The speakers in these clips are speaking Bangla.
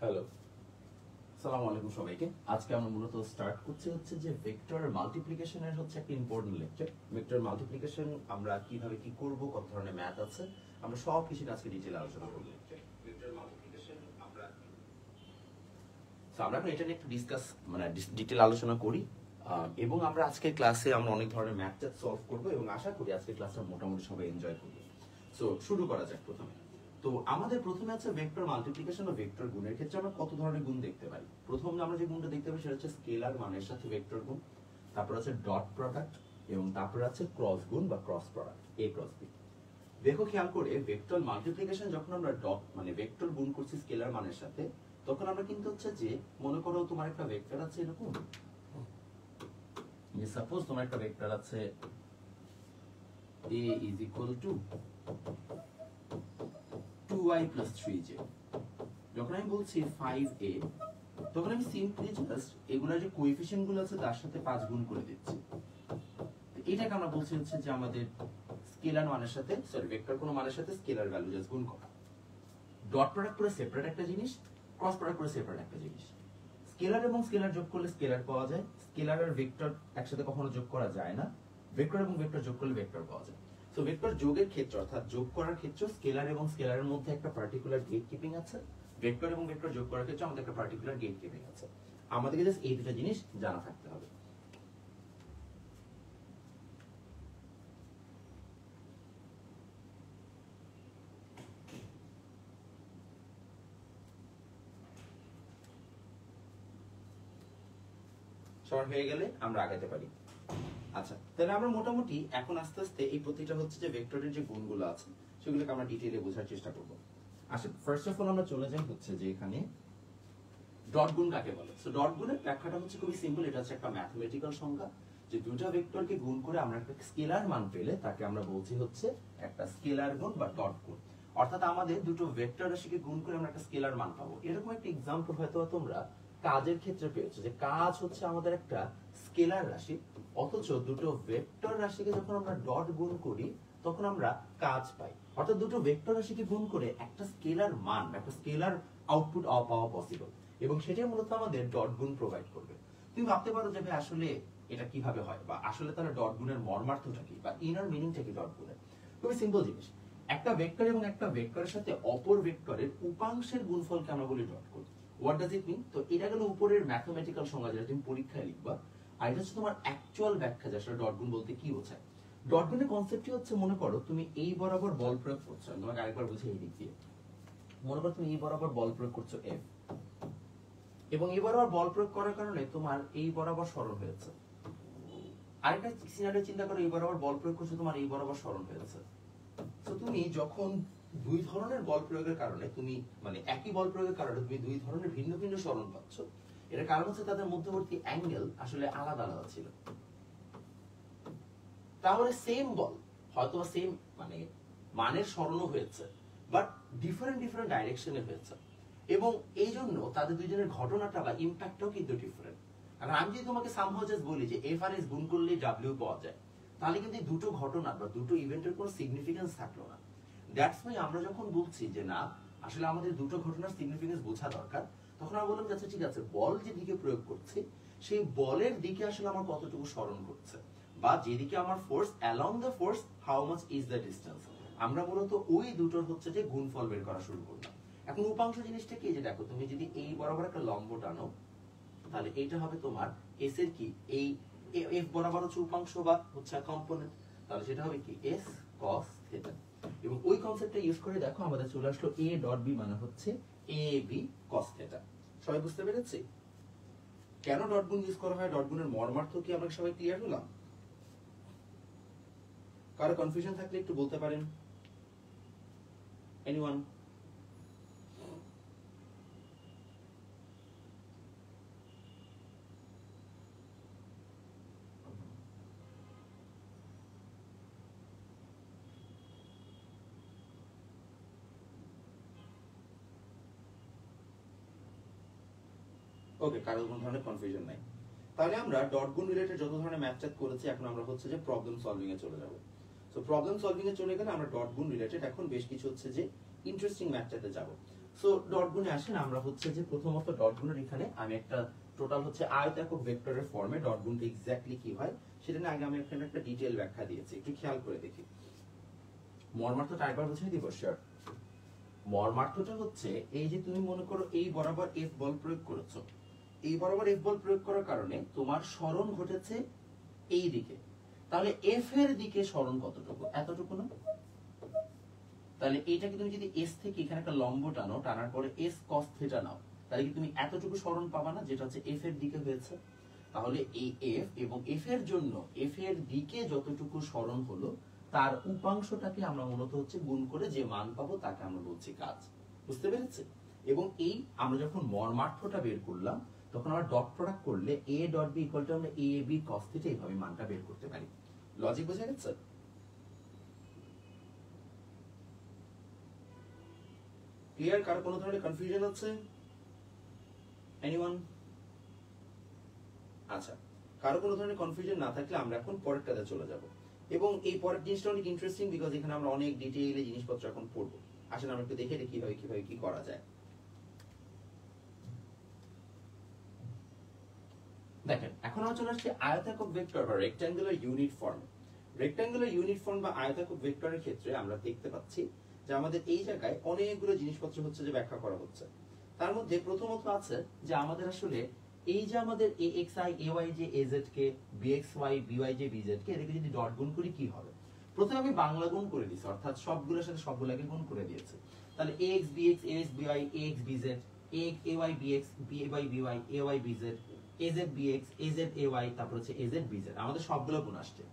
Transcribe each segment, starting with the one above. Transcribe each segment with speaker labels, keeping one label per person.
Speaker 1: হ্যালো, আসসালামু আলাইকুম সবাইকে। আজকে আমরা মূলত স্টার্ট করছি হচ্ছে যে ভেক্টর মাল্টিপ্লিকেশনের হচ্ছে একটা ইম্পর্টেন্ট লেকচার। ভেক্টর মাল্টিপ্লিকেশন আমরা কিভাবে কি করব, কত ধরনের ম্যাথ আছে, আমরা সব কিছু আজকে ডিটেইল আলোচনা করব। ভেক্টর মাল্টিপ্লিকেশন আমরা এখন এটা নিয়ে একটু ডিসকাস ডিটেইল আলোচনা করি এবং আমরা আজকের ক্লাসে আমরা অনেক ধরনের ম্যাথ সলভ করব এবং আশা করি আজকের ক্লাসটা মোটামুটি সবাই এনজয় করবে। সো শুরু করা যাক। তো আমাদের প্রথমে আছে ভেক্টর মাল্টিপ্লিকেশন ও ভেক্টর গুণের ক্ষেত্রে আমরা কত ধরনের গুণ দেখতে পারি। প্রথম আমরা যে গুণটা দেখতে পাই সেটা হচ্ছে স্কেলার মানের সাথে ভেক্টর গুণ, তারপর আছে ডট প্রোডাক্ট এবং তারপর আছে ক্রস গুণ বা ক্রস প্রোডাক্ট, এ ক্রস বি। দেখো খেয়াল করে, ভেক্টর মাল্টিপ্লিকেশন যখন আমরা ডট ভেক্টর গুণ করছি স্কেলার মানের সাথে, তখন আমরা কিন্তু হচ্ছে যে মনে করো তোমার একটা ভেক্টর আছে এরকম, সাপোজ তোমার একটা ভেক্টর আছে a is equal to 2y plus 3j। যখন আমি বলছি 5a, তখন আমি সিম্পলি জাস্ট এগুলা যে কোএফিশিয়েন্ট গুলো আছে তার সাথে 5 গুণ করে দিচ্ছি। এটাকে আমরা বলছি হচ্ছে যে আমাদের স্কেলার মানের সাথে ভেক্টর কোন মানের সাথে স্কেলার ভ্যালু জাস্ট গুণ করা। ডট প্রোডাক্ট করে সেপারেট একটা জিনিস, ক্রস প্রোডাক্ট করে সেপারেট একটা জিনিস। স্কেলার এবং স্কেলার যোগ করলে স্কেলার পাওয়া যায়, স্কেলার আর ভেক্টর একসাথে কখনো যোগ করা যায় না। ভেক্টর এবং ভেক্টর যোগ করলে ভেক্টর পাওয়া যায়। সো ভেক্টর যোগের ক্ষেত্রে অর্থাৎ যোগ করার ক্ষেত্রে স্কেলার এবং স্কেলারের মধ্যে একটা পার্টিকুলার গেট কিপিং আছে। ভেক্টর এবং ভেক্টর যোগ করার ক্ষেত্রে আমাদের একটা পার্টিকুলার গেট কিপিং আছে। আমাদেরকে জাস্ট এই দুটো জিনিস জানা থাকতে হবে। শর্ট হয়ে গেলে আমরা আগাতে পারি। আচ্ছা, তাহলে আমরা মোটামুটি এখন আস্তে আস্তে এই প্রতিটা হচ্ছে যে ভেক্টরের যে গুণগুলো আছে সেগুলোকে আমরা ডিটেইলে বোঝার চেষ্টা করব। আচ্ছা, ফার্স্ট অফ অল আমরা চলে যাই হচ্ছে যে এখানে ডট গুণ কাকে বলে। সো ডট গুণের ব্যাখ্যাটা হচ্ছে খুবই সিম্পল। এটা হচ্ছে একটা ম্যাথমেটিক্যাল সংজ্ঞা যে দুটো ভেক্টরকে গুণ করে আমরা একটা স্কেলার মান পেলে তাকে আমরা বলছি হচ্ছে একটা স্কেলার গুণ বা ডট গুণ। অর্থাৎ আমাদের দুটো ভেক্টর রাশিকে গুণ করে আমরা একটা স্কেলার মান পাবো। এরকম একটা एग्जांपल হয়তো তোমরা কাজের ক্ষেত্রে পেয়েছো যে কাজ হচ্ছে আমাদের একটা স্কেলার রাশি, অথচ দুটো ভেক্টর রাশিকে যখন আমরা ডট গুণ করি তখন আমরা কাজ পাই। অর্থাৎ দুটো ভেক্টর রাশিকে গুণ করে একটা স্কেলার মান, একটা স্কেলার আউটপুট পাওয়া পসিবল এবং সেটাই মূলত আমাদের ডট গুণ প্রোভাইড করবে। তুমি ভাবতে পারো যে ভাই আসলে এটা কিভাবে হয় বা আসলে তাহলে ডট গুণের মর্মার্থটা কি বা ইনার মিনিংটা কি ডট গুণের। খুবই সিম্পল জিনিস। একটা ভেক্টর এবং একটা ভেক্টরের সাথে অপর ভেক্টরের উপাংশের গুণফলকে আমরা বলি ডট গুণ। হোয়াট ডাজ ইট মিন? তো এটা গেল উপরের ম্যাথমেটিক্যাল সংজ্ঞা যেটা তুমি পরীক্ষায় লিখবা। আর এটা হচ্ছে তোমার অ্যাকচুয়াল ব্যাখ্যা যে আসলে ডট গুণ বলতে কি বোঝায়। ডট গুণের কনসেপ্টটি হচ্ছে, মনে করো তুমি এই বরাবর বল প্রয়োগ করছো। আমি তোমাকে আরেকবার বুঝি এই দিক দিয়ে। মনে করো তুমি এই বরাবর বল প্রয়োগ করছো এফ, এবং এই বরাবর বল প্রয়োগ করার কারণে তোমার এই বরাবর সরণ হয়েছে। আরেকটা সিনারিও চিন্তা করো, এই বরাবর বল প্রয়োগ করছো, তোমার এই বরাবর সরণ হয়েছে। তো তুমি যখন দুই ধরনের বল প্রয়োগের কারণে তুমি একই বল প্রয়োগের কারণে তুমি দুই ধরনের ভিন্ন ভিন্ন সরণ পাচ্ছ, এর কারণ হচ্ছে তাদের মধ্যবর্তী অ্যাঙ্গেল আসলে আলাদা আলাদা ছিল। তাহলে সেম বল হয়তো সেম মানের সরণও হয়েছে, বাট ডিফারেন্ট ডাইরেকশনে হয়েছে এবং এই জন্য তাদের দুইজনের ঘটনাটা বা ইম্প্যাক্টটাও কিন্তু ডিফারেন্ট। কারণ আমি যদি তোমাকে সামহাউ জাস্ট বলি যে এফ আর এস গুণ করলে ডাব্লিউ পাওয়া যায়, তাহলে কিন্তু দুটো ঘটনা বা দুটো ইভেন্টের কোনো সিগনিফিকেন্স থাকলো না। দ্যাটস ওয়াই আমরা যখন বলছি যে না আসলে আমাদের দুটো ঘটনার সিগনিফিকেন্স বোঝা দরকার, তখন আমরা বললাম আচ্ছা ঠিক আছে, বল যে দিকে প্রয়োগ করছি সেই বলের দিকে আসলে আমার কতটুকু সরণ করছে, বা যেদিকে আমার force, along the force how much is the distance. আমরা মূলত ওই দুটোর হচ্ছে যে গুণফল বের করা শুরু করলাম। এখন উপাংশ জিনিসটা কি, যে দেখো তুমি যদি এই বরাবর একটা লম্ব টানো, তাহলে এইটা হবে তোমার এস এর কি, এই এফ বরাবর হচ্ছে উপাংশ বা হচ্ছে কম্পোনেন্ট, তাহলে সেটা হবে কি এস কস থিটা। এবং ওই কনসেপ্টটা ইউজ করে দেখো আমাদের চলে আসলো এ ডট বি মানে হচ্ছে এ বি কস থিটা। সবাই বুঝতে পেরেছি কেন ডট গুণ ইউজ করা হয়? ডট গুণের মর্মার্থ কি আমরা সবাই ক্লিয়ার হলাম? কারো কনফিউশন থাকলে একটু বলতে পারেন। এনিওয়ান? ওকে, কারো কোনো ধরনের কনফিউশন নাই। তাহলে আমরা ডট গুণ রিলেটেড যত ধরনের ম্যাথ চ্যাট করেছি, এখন আমরা হচ্ছে যে প্রবলেম সলভিং এ চলে যাব। সো প্রবলেম সলভিং এ চলে গেলে আমরা ডট গুণ রিলেটেড এখন বেশ কিছু হচ্ছে যে ইন্টারেস্টিং ম্যাথ চ্যাটে যাব। সো ডট গুণে আসেন, আমরা হচ্ছে যে প্রথমত ডট গুণের এখানে আমি একটা টোটাল হচ্ছে আয়তাকার ভেক্টরের ফর্মে ডট গুণটা এক্স্যাক্টলি কি হয় সেটা নিয়ে আগে আমি এখানে একটা ডিটেইল ব্যাখ্যা দিয়েছি, একটু খেয়াল করে দেখি। মর্মার্থটা একবার বুঝিয়ে দিব স্যার। মর্মার্থটা হচ্ছে এই যে তুমি মনে করো এই বরাবর এফ বল প্রয়োগ করেছো, এই বরাবর এফ বল প্রয়োগ করার কারণে তোমার সরণ ঘটেছে এই দিকে, তাহলে এফ এর দিকে সরণ কতটুকু? এতটুকু না? তাহলে এইটাকে তুমি যদি এস থেকে এখানে একটা লম্ব টানো, টানার পরে এস কস থিটা নাও, তাহলে কি তুমি এতটুকু সরণ পাবা না যেটা হচ্ছে এফ এর দিকে হয়েছে? তাহলে এই এফ এবং এফ এর জন্য এফ এর দিকে যতটুকু সরণ হলো তার উপাংশটাকে আমরা মূলত হচ্ছে গুণ করে যে মান পাবো তাকে আমরা বলছি কাজ। বুঝতে পেরেছে? এবং এই আমরা যখন মর্মার্থটা বের করলাম তখন আমরা ডট প্রোডাক্ট করলে a dot b equal to আমরা এ বি কস থিটা এইভাবে মানটা বের করতে পারি। লজিক বোঝা গেছে? ক্লিয়ার? কারো কোনো ধরনের কনফিউশন আছে? এনিওয়ান? আচ্ছা, কারো কোনো ধরনের কনফিউশন না থাকলে আমরা এখন পরেরটাতে চলে যাব। এবং এই পরের জিনিসটা অনেক ইন্টারেস্টিং, বিকজ এখানে আমরা অনেক ডিটেইলে জিনিসপত্র এখন পড়বো। আসলে আমরা একটু দেখে দেখি কিভাবে কি করা যায়। দেখেন, এখন আমরা চলে আসছি আয়তাকার ভেক্টর বা rectangular unit form. Rectangular unit form বা আয়তাকার ভেক্টরের ক্ষেত্রে আমরা দেখতে পাচ্ছি যে আমাদের এই জায়গায় অনেকগুলো জিনিসপত্র হচ্ছে যে ব্যাখ্যা করা হচ্ছে। তার মধ্যে প্রথমত আছে যে আমাদের আসলে এই যে আমাদের axi ay যে az কে bxy by যে bz কে এদেরকে যদি ডট গুণ করি কি হবে? প্রথমে আমি বাংলা গুণ করে দিয়েছি, অর্থাৎ সবগুলোর সাথে সবগুলোকে গুণ করে দিয়েছি। তাহলে ax bx as by ax bz ay bx by by ay bz az bx az ay তারপর হচ্ছে az bz আমাদের সবগুলো গুণ আসছে।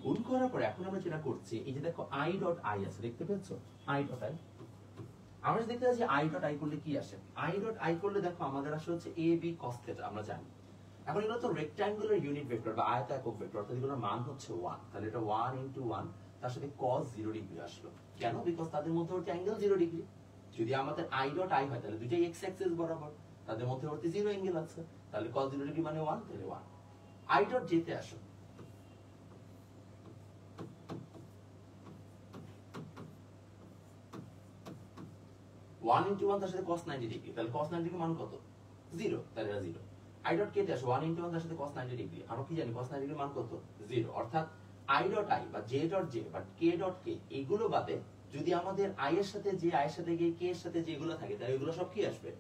Speaker 1: গুণ করার পরে এখন আমরা যেটা করছি, এই যে দেখো i ডট i আছে, দেখতে পেয়েছো? i ডট i আমরা দেখতে পাচ্ছি i ডট i করলে কি আসে? i ডট i করলে দেখো আমাদের আসলে হচ্ছে a b cos থিটা আমরা জানি। এখন এগুলো তো রেক্ট্যাঙ্গুলার ইউনিট ভেক্টর বা আয়তাকার ভেক্টর, অর্থাৎ এগুলোর মান হচ্ছে 1, তাহলে এটা 1 * 1 তার সাথে cos 0 ডিগ্রি আসলো। কেন? বিকজ তাদের মধ্যবর্তী অ্যাঙ্গেল 0 ডিগ্রি। যদি আমাদের i ডট i হয় তাহলে দুটোই x অ্যাক্সিস বরাবর, তাদের মধ্যবর্তী 0 অ্যাঙ্গেল আছে, তাহলে cos 0 ডিগ্রি মানে 1, তাহলে 1। i ডট j তে আসো। ওয়ান ইন্টু ওয়ান তার সাথে cos 90 ডিগ্রি, তাহলে cos 90 ডিগ্রি মান কত? 0, তাহলে এটা 0। i ডট k তে আসো, 1 ইন্টু 1 তার সাথে cos 90 ডিগ্রি, আমরা কি জানি cos 90 ডিগ্রি মান কত? 0। অর্থাৎ i ডট i বা j ডট j বা k ডট k এগুলো বাদে যদি আমাদের i এর সাথে j, i এর সাথে k, k এর সাথে যেগুলো থাকে তাহলে এগুলো সব কি আসবে?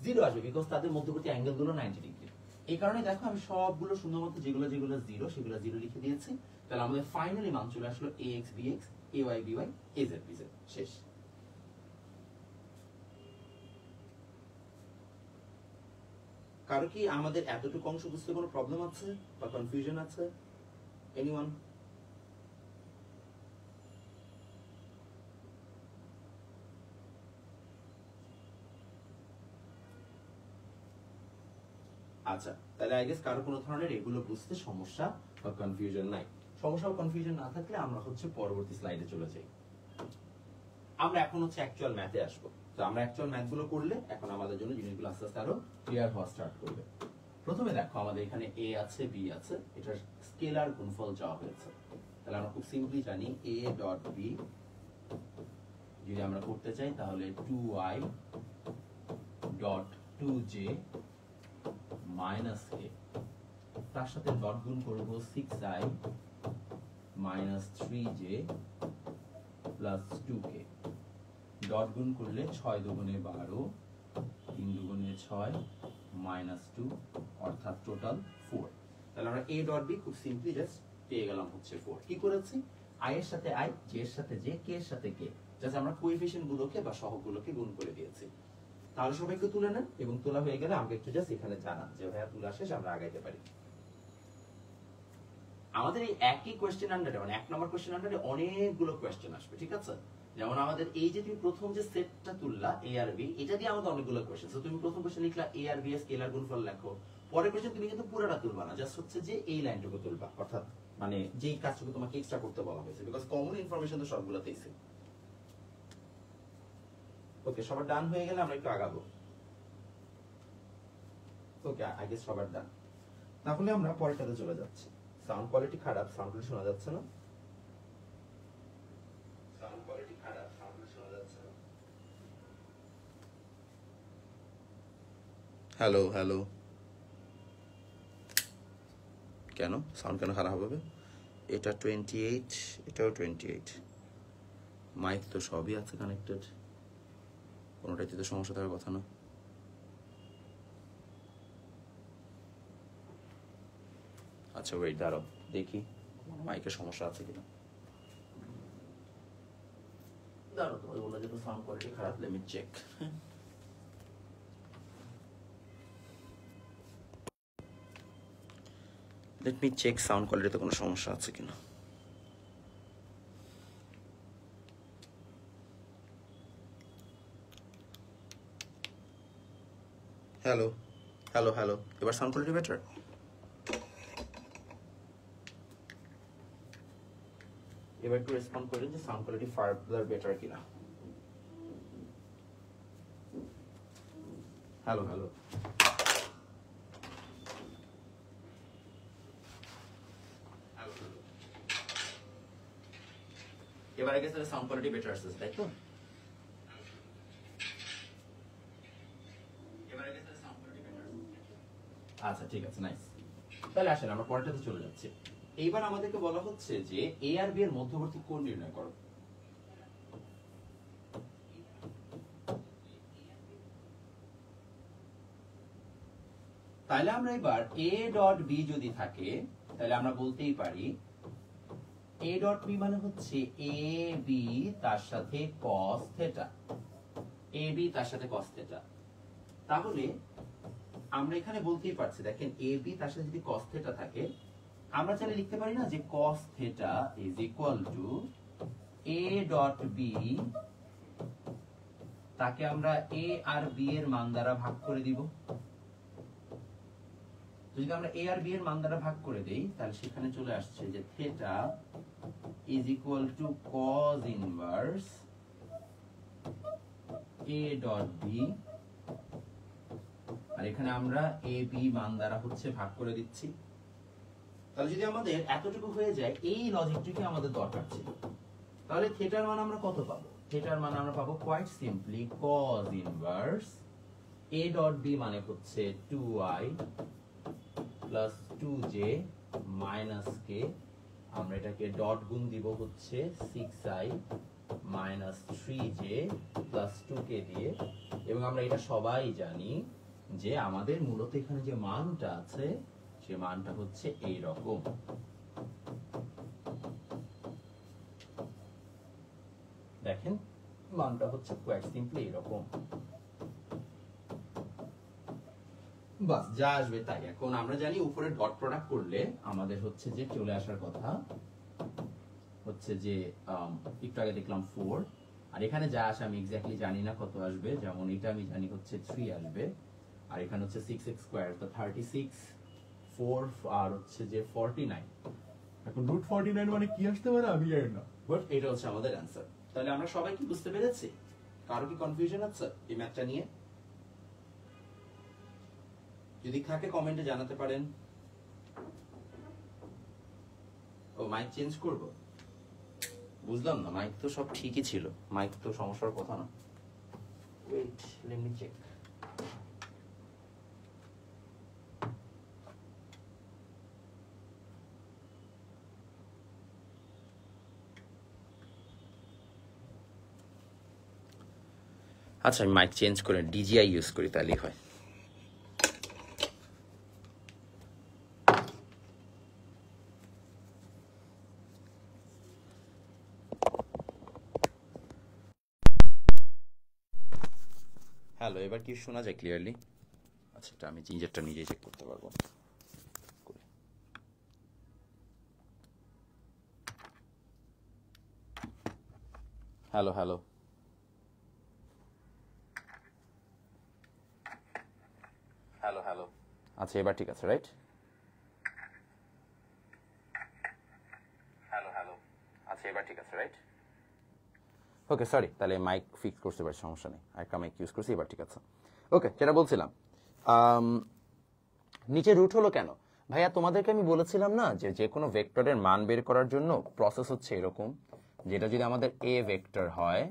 Speaker 1: 0 আসবে, বিকজ তাদের মধ্যবর্তী অ্যাঙ্গেল গুলো 90 ডিগ্রি। এই কারণে দেখো আমি সবগুলো শুধুমাত্র যেগুলো 0 সেগুলো 0 লিখে দিয়েছি। তাহলে আমাদের ফাইনালি মান চলে আসলো ax bx ay by az bz। শেষ। কারো কি আমাদের এতটুকু অংশ বুঝতে কোনো প্রবলেম আছে বা কনফিউশন আছে? এনিওয়ান? আচ্ছা, তাহলে আই গেস কারো কোনো ধরনের এগুলো বুঝতে সমস্যা বা কনফিউশন নাই। সমস্যা বা কনফিউশন না থাকলে আমরা হচ্ছে পরবর্তী স্লাইডে চলে যাই। আমরা এখন হচ্ছে অ্যাকচুয়াল ম্যাথে আসবো। তো আমরা অ্যাকচুয়াল ম্যাথগুলো করলে এখন আমাদের জন্য জিনিসগুলো আস্তে আস্তে আরো ক্লিয়ার হওয়া স্টার্ট করবে। প্রথমে দেখো আমাদের এখানে a আছে b আছে, এটার স্কেলার গুণফল চাওয়া হয়েছে। তাহলে আমরা খুব সিম্পলি জানি a ডট b যদি আমরা করতে চাই তাহলে 2y dot 2j minus a, তার সাথে ডট গুণ করব 6i minus 3j plus 2k। Dot গুণ করলে 6 দুগুণে 12, 3 দুগুণে 6 মাইনাস 2 অর্থাৎ টোটাল 4। তাহলে আমরা a ডট b খুব সিম্পলি জাস্ট পেয়ে গেলাম হচ্ছে 4। কি করেছি? i এর সাথে i, j এর সাথে j, k এর সাথে k, জাস্ট আমরা কোএফিশিয়েন্ট গুলোকে বা সহগগুলোকে গুণ করে দিয়েছি। তাহলে সবাইকে তুলে নেন এবং তোলা হয়ে গেলে আমাকে একটু জাস্ট এখানে জানান যে ভাইয়া তোলা শেষ, আমরা আগাইতে পারি। আমাদের এই একই কোশ্চেন আন্ডারে মানে 1 নম্বর কোশ্চেন আন্ডারে অনেকগুলো কোশ্চেন আসবে, ঠিক আছে? যেমন আমাদের এই যে তুমি প্রথম যে সেটটা তুললা a আর b, এটা দিয়ে আমাদের অনেকগুলো কোশ্চেন। সো তুমি প্রথম কোশ্চেন লিখলা a আর b এর স্কেলার গুণফল লেখো, পরের কোশ্চেন তুমি কিন্তু পুরোটা তুলবা না, জাস্ট হচ্ছে যে এই লাইনটুকু তুলবা, অর্থাৎ মানে যেই কাজটুকু তোমাকে এক্সট্রা করতে বলা হয়েছে, বিকজ কমন ইনফরমেশন তো সবগুলোতেই সেম। ওকে, সবার ডান হয়ে গেলে আমরা একটু আগাবো। ওকে, আই গেস সবার ডান। তাহলে আমরা পরেরটাতে চলে যাচ্ছি। সাউন্ড কোয়ালিটি খারাপ, সাউন্ড শোনা যাচ্ছে না। সাউন্ড কোয়ালিটি খারাপ, সাউন্ড শোনা যাচ্ছে না। হ্যালো হ্যালো, কেন সাউন্ড কেন খারাপ হবে? এটা 28, এটাও 28, মাইক তো সবই আছে কানেক্টেড, কোনোটাইতে তো সমস্যা থাকার কথা না। আচ্ছা ওয়েট, দাঁড়াও দেখি মাইকের সমস্যা আছে কিনা। দাঁড়াও, তোমার বললো যে সাউন্ড কোয়ালিটি খারাপ, let me check. Let me check sound কোয়ালিটিতে কোনো সমস্যা আছে কিনা। হ্যালো হ্যালো হ্যালো, এবার সাউন্ড কোয়ালিটি বেটার? এবার একটু রেসপন্ড করেন যে সাউন্ড কোয়ালিটি ফার্দার বেটার কিনা। হ্যালো হ্যালো, এবার আগে সাউন্ড কোয়ালিটি বেটার আসছে, তাই তো? আচ্ছা ঠিক আছে, নাইস। তাহলে আসেন আমরা পরেরটাতে চলে যাচ্ছি। এইবার আমাদেরকে বলা হচ্ছে যে এ আর বি এর মধ্যবর্তী কোণ নির্ণয় করো। তাহলে আমরা এবার এ ডট বি যদি থাকে তাহলে আমরা বলতেই পারি এ ডট বি মানে হচ্ছে এ বি তার সাথে কস থেটা, এ বি তার সাথে কস থেটা। তাহলে আমরা এখানে বলতেই পারছি, দেখেন এ বি তার সাথে যদি কস থেটা থাকে, আমরা চাইলে লিখতে পারি না যে cos theta is equal to a dot b, তাকে আমরা এ আর বি এর মান দ্বারা ভাগ করে দিব। যদি আমরা এ আর বি এর মান দ্বারা ভাগ করে দেই তাহলে সেখানে চলে আসছে যে theta is equal to cos inverse A dot B, আর এখানে আমরা এ বি মান দ্বারা হচ্ছে ভাগ করে দিচ্ছি। তাহলে যদি আমাদের এতটুকু হয়ে যায়, এই লজিকটুকু আমাদের দরকার ছিল। তাহলে থেটার মান আমরা কত পাবো? থেটার মান আমরা পাবো কোয়াইট সিম্পলি কজ ইনভার্স এ ডট বি মানে হচ্ছে 2i প্লাস 2j মাইনাস কে, আমরা এটাকে ডট গুণ দিব হচ্ছে 6i minus 3j plus 2k দিয়ে। এবং আমরা এটা সবাই জানি যে আমাদের মূলত এখানে যে মানটা আছে সে মানটা হচ্ছে এই রকম। দেখেন মানটা হচ্ছে কোয়াইট সিম্পলি এরকম। বাস যা আসবে তাই। এখন আমরা জানি উপরে ডট প্রোডাক্ট করলে আমাদের হচ্ছে যে চলে আসার কথা হচ্ছে যে একটু আগে দেখলাম 4, আর এখানে যা আসে আমি এক্স্যাক্টলি জানি না কত আসবে। যেমন এটা আমি জানি হচ্ছে 3 আসবে, আর এখানে হচ্ছে 6x স্কয়ার, তো 36, 4 আর হচ্ছে যে 49। এখন রুট 49 মানে কি আসতে পারে আমি জানি না, বাট এটা হচ্ছে আমাদের অ্যানসার। তাহলে আমরা সবাই কি বুঝতে পেরেছি? কারো কি কনফিউশন আছে এই ম্যাথটা নিয়ে? যদি থাকে কমেন্টে জানাতে পারেন। ও মাইক চেঞ্জ করব? বুঝলাম না, মাইক তো সব ঠিকই ছিল, মাইক তো সমস্যার কথা না। Wait, let me check. আচ্ছা আমি মাইক চেঞ্জ করে ডিজিআই ইউজ করি, তাহলেই হয়। হ্যালো, এবার কি শোনা যায় ক্লিয়ারলি? আচ্ছা এটা আমি নিজেরটা নিজেই চেক করতে পারবো। হ্যালো হ্যালো হ্যালো হ্যালো, আচ্ছা এবার ঠিক আছে রাইট? হ্যালো হ্যালো, আচ্ছা এবার ঠিক আছে রাইট? ওকে সরি, তাহলে মাইক ফিক্স করতে পারছি, সমস্যা নেই, একটা মাইক ইউজ করছি, এবার ঠিক আছে। ওকে, যেটা বলছিলাম, নিচে রুট হলো কেন ভাইয়া? তোমাদেরকে আমি বলেছিলাম না যে যে কোনো ভেক্টরের মান বের করার জন্য প্রসেস হচ্ছে এরকম, যেটা যদি আমাদের এ ভেক্টর হয়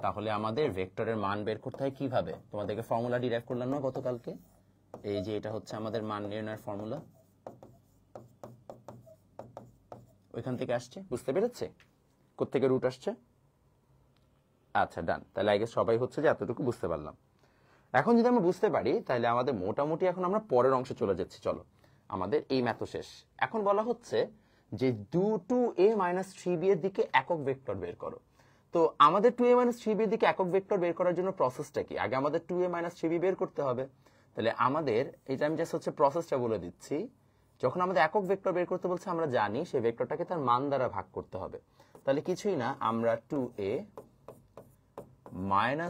Speaker 2: তাহলে আমাদের ভেক্টরের মান বের করতে হয় কিভাবে? তোমাদেরকে ফর্মুলা ডিরাইভ করলাম না গতকালকে? এই যে এটা হচ্ছে আমাদের মান নির্ণয়ের ফর্মুলা, ওইখান থেকে আসছে। বুঝতে পেরেছে কোত্থেকে রুট আসছে? আচ্ছা, ডান। তাহলে আই গেস সবাই হচ্ছে যে এতটুকু বুঝতে পারলাম। এখন যদি আমরা বুঝতে পারি তাহলে আমাদের মোটামুটি এখন আমরা পরের অংশে চলে যাচ্ছি। চলো, আমাদের এই ম্যাথ শেষ। এখন বলা হচ্ছে যে 2a - 3b এর দিকে একক ভেক্টর বের করো। তো আমাদের 2a - 3b এর দিকে একক ভেক্টর বের করার জন্য প্রসেসটা কি? আগে আমাদের 2a - 3b বের করতে হবে। তাহলে আমাদের এটা আমি জাস্ট হচ্ছে প্রসেসটা বলে দিচ্ছি। যখন আমাদের একক ভেক্টর বের করতে বলছে, আমরা জানি সেই ভেক্টরটাকে তার মান দ্বারা ভাগ করতে হবে। তাহলে কিছুই না, আমরা 2a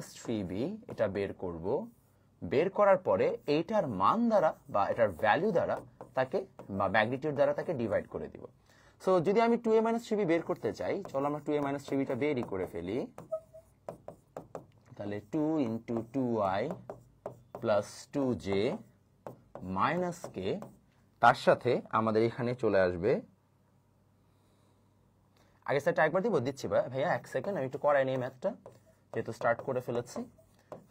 Speaker 2: - 3b এটা বের করব। বের করার পরে এইটার মান দ্বারা বা এটার ভ্যালু দ্বারা তাকে বা ম্যাগনিটিউড দ্বারা তাকে ডিভাইড করে দিব। সো যদি আমি 2a - 3b বের করতে চাই, চলো আমরা 2a - 3b টা বেরই করে ফেলি। তাহলে 2 × 2i + 2j - k, তার সাথে আমাদের এখানে চলে আসবে, আগে সেটা একবার দিচ্ছি ভাইয়া, এক সেকেন্ড, আমি একটু করাই নেই ম্যাথটা, যেহেতু স্টার্ট করে ফেলেছি।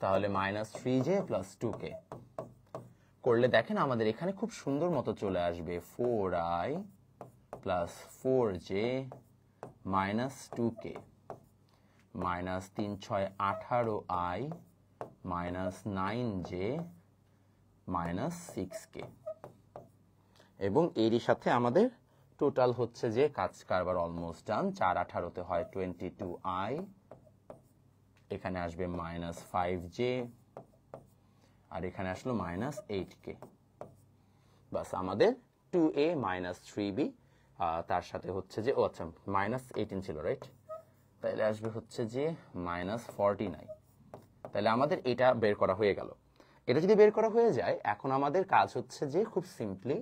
Speaker 2: তাহলে -3j + 2k করলে দেখেন আমাদের এখানে খুব সুন্দর মতো চলে আসবে 4i + 4j - 2k -3 × 6 = 18i - 9j - 6k। এবং এরই সাথে আমাদের টোটাল হচ্ছে যে কাজ কারবার অলমোস্ট ডান। 4 18 হয় 22i, এখানে আসবে -5j, আর এখানে আসলো -8k। বাস আমাদের 2a - 3b, তার সাথে হচ্ছে যে আচ্ছা -18 ছিল, রাইট? তাহলে আসবে হচ্ছে যে -49। তাহলে আমাদের এটা বের করা হয়ে গেল। এটা যদি বের করা হয়ে যায়, এখন আমাদের কাজ হচ্ছে যে খুব সিম্পলি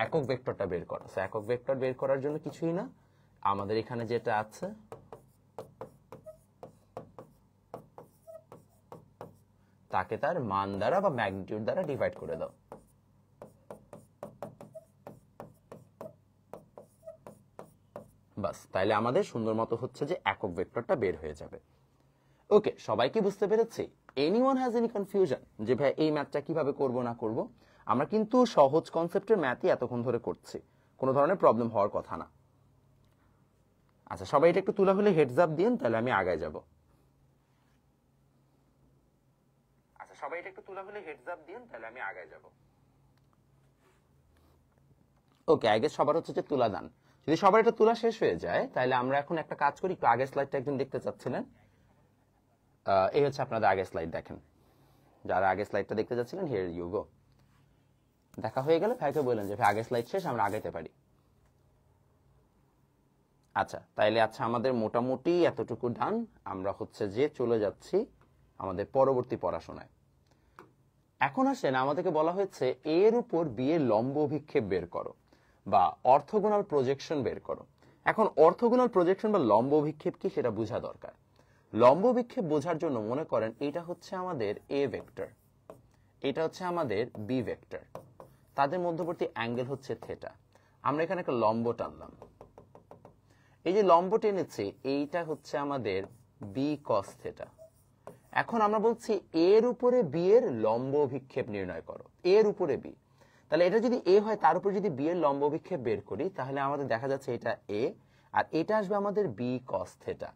Speaker 2: একক ভেক্টরটা বের করা। একক ভেক্টর বের করার জন্য কিছুই না, আমাদের এখানে যেটা আছে তাকে তার মান দ্বারা বা ম্যাগনিটিউড দ্বারা ডিভাইড করে দাও। বাস, তাইলে আমাদের সুন্দর মতো হচ্ছে যে একক ভেক্টরটা বের হয়ে যাবে। ওকে, সবাই কি বুঝতে পেরেছি? এনিওয়ান হ্যাজ এনি কনফিউশন যে ভাই এই ম্যাথটা কিভাবে করব না করব? আমরা কিন্তু সহজ কনসেপ্টের ম্যাথই এতক্ষণ ধরে করছি, কোনো ধরনের প্রবলেম হওয়ার কথা না। আচ্ছা, সবাই এটা একটু তুলা হলে হেডস আপ দিন, তাহলে আমি আগায় যাব। সবাই এটা একটু তুলা হলে হেডস আপ দিন, তাহলে আমি আগায় যাব। ওকে, আই গেস সবার হচ্ছে যে তুলা দান। যদি সবার এটা তুলা শেষ হয়ে যায়, তাহলে আমরা এখন একটা কাজ করি, একটু আগের স্লাইডটা একজন দেখতে চাচ্ছিলেন, এই হচ্ছে আপনাদের আগের স্লাইড, দেখেন। যারা আগের স্লাইডটা দেখতে চাচ্ছিলেন, হিয়ার ইউ গো। দেখা হয়ে গেলে ভাইকে বললেন যে ভাই আগের স্লাইড শেষ, আমরা আগাইতে পারি। আচ্ছা, তাইলে আচ্ছা আমাদের মোটামুটি এতটুকু ডান। আমরা হচ্ছে যে চলে যাচ্ছি আমাদের পরবর্তী পড়াশোনায়। এখন আসেন, আমাদেরকে বলা হয়েছে এর উপর বি এর লম্ব অভিক্ষেপ বের করো বা অর্থগোনাল প্রজেকশন বের করো। এখন অর্থগোনাল প্রজেকশন বা লম্ব অভিক্ষেপ কি সেটা বোঝা দরকার। লম্ব অভিক্ষেপ বোঝার জন্য মনে করেন এটা হচ্ছে আমাদের এ ভেক্টর, এটা হচ্ছে আমাদের বি ভেক্টর, তাদের মধ্যবর্তী অ্যাঙ্গেল হচ্ছে থিটা। আমরা এখানে একটা লম্ব টানলাম, এই যে লম্ব টেনেছি এইটা হচ্ছে আমাদের বি কস থিটা। এখন আমরা বলছি এর উপরে বি এর লম্ব অভিক্ষেপ নির্ণয় করো, এর উপরে বি। তাহলে এটা যদি এ হয়, তার উপর যদি বি এর লম্ব অভিক্ষেপ বের করি, তাহলে আমাদের দেখা যাচ্ছে এটা এ, আর এটা আসবে আমাদের বি কস থিটা।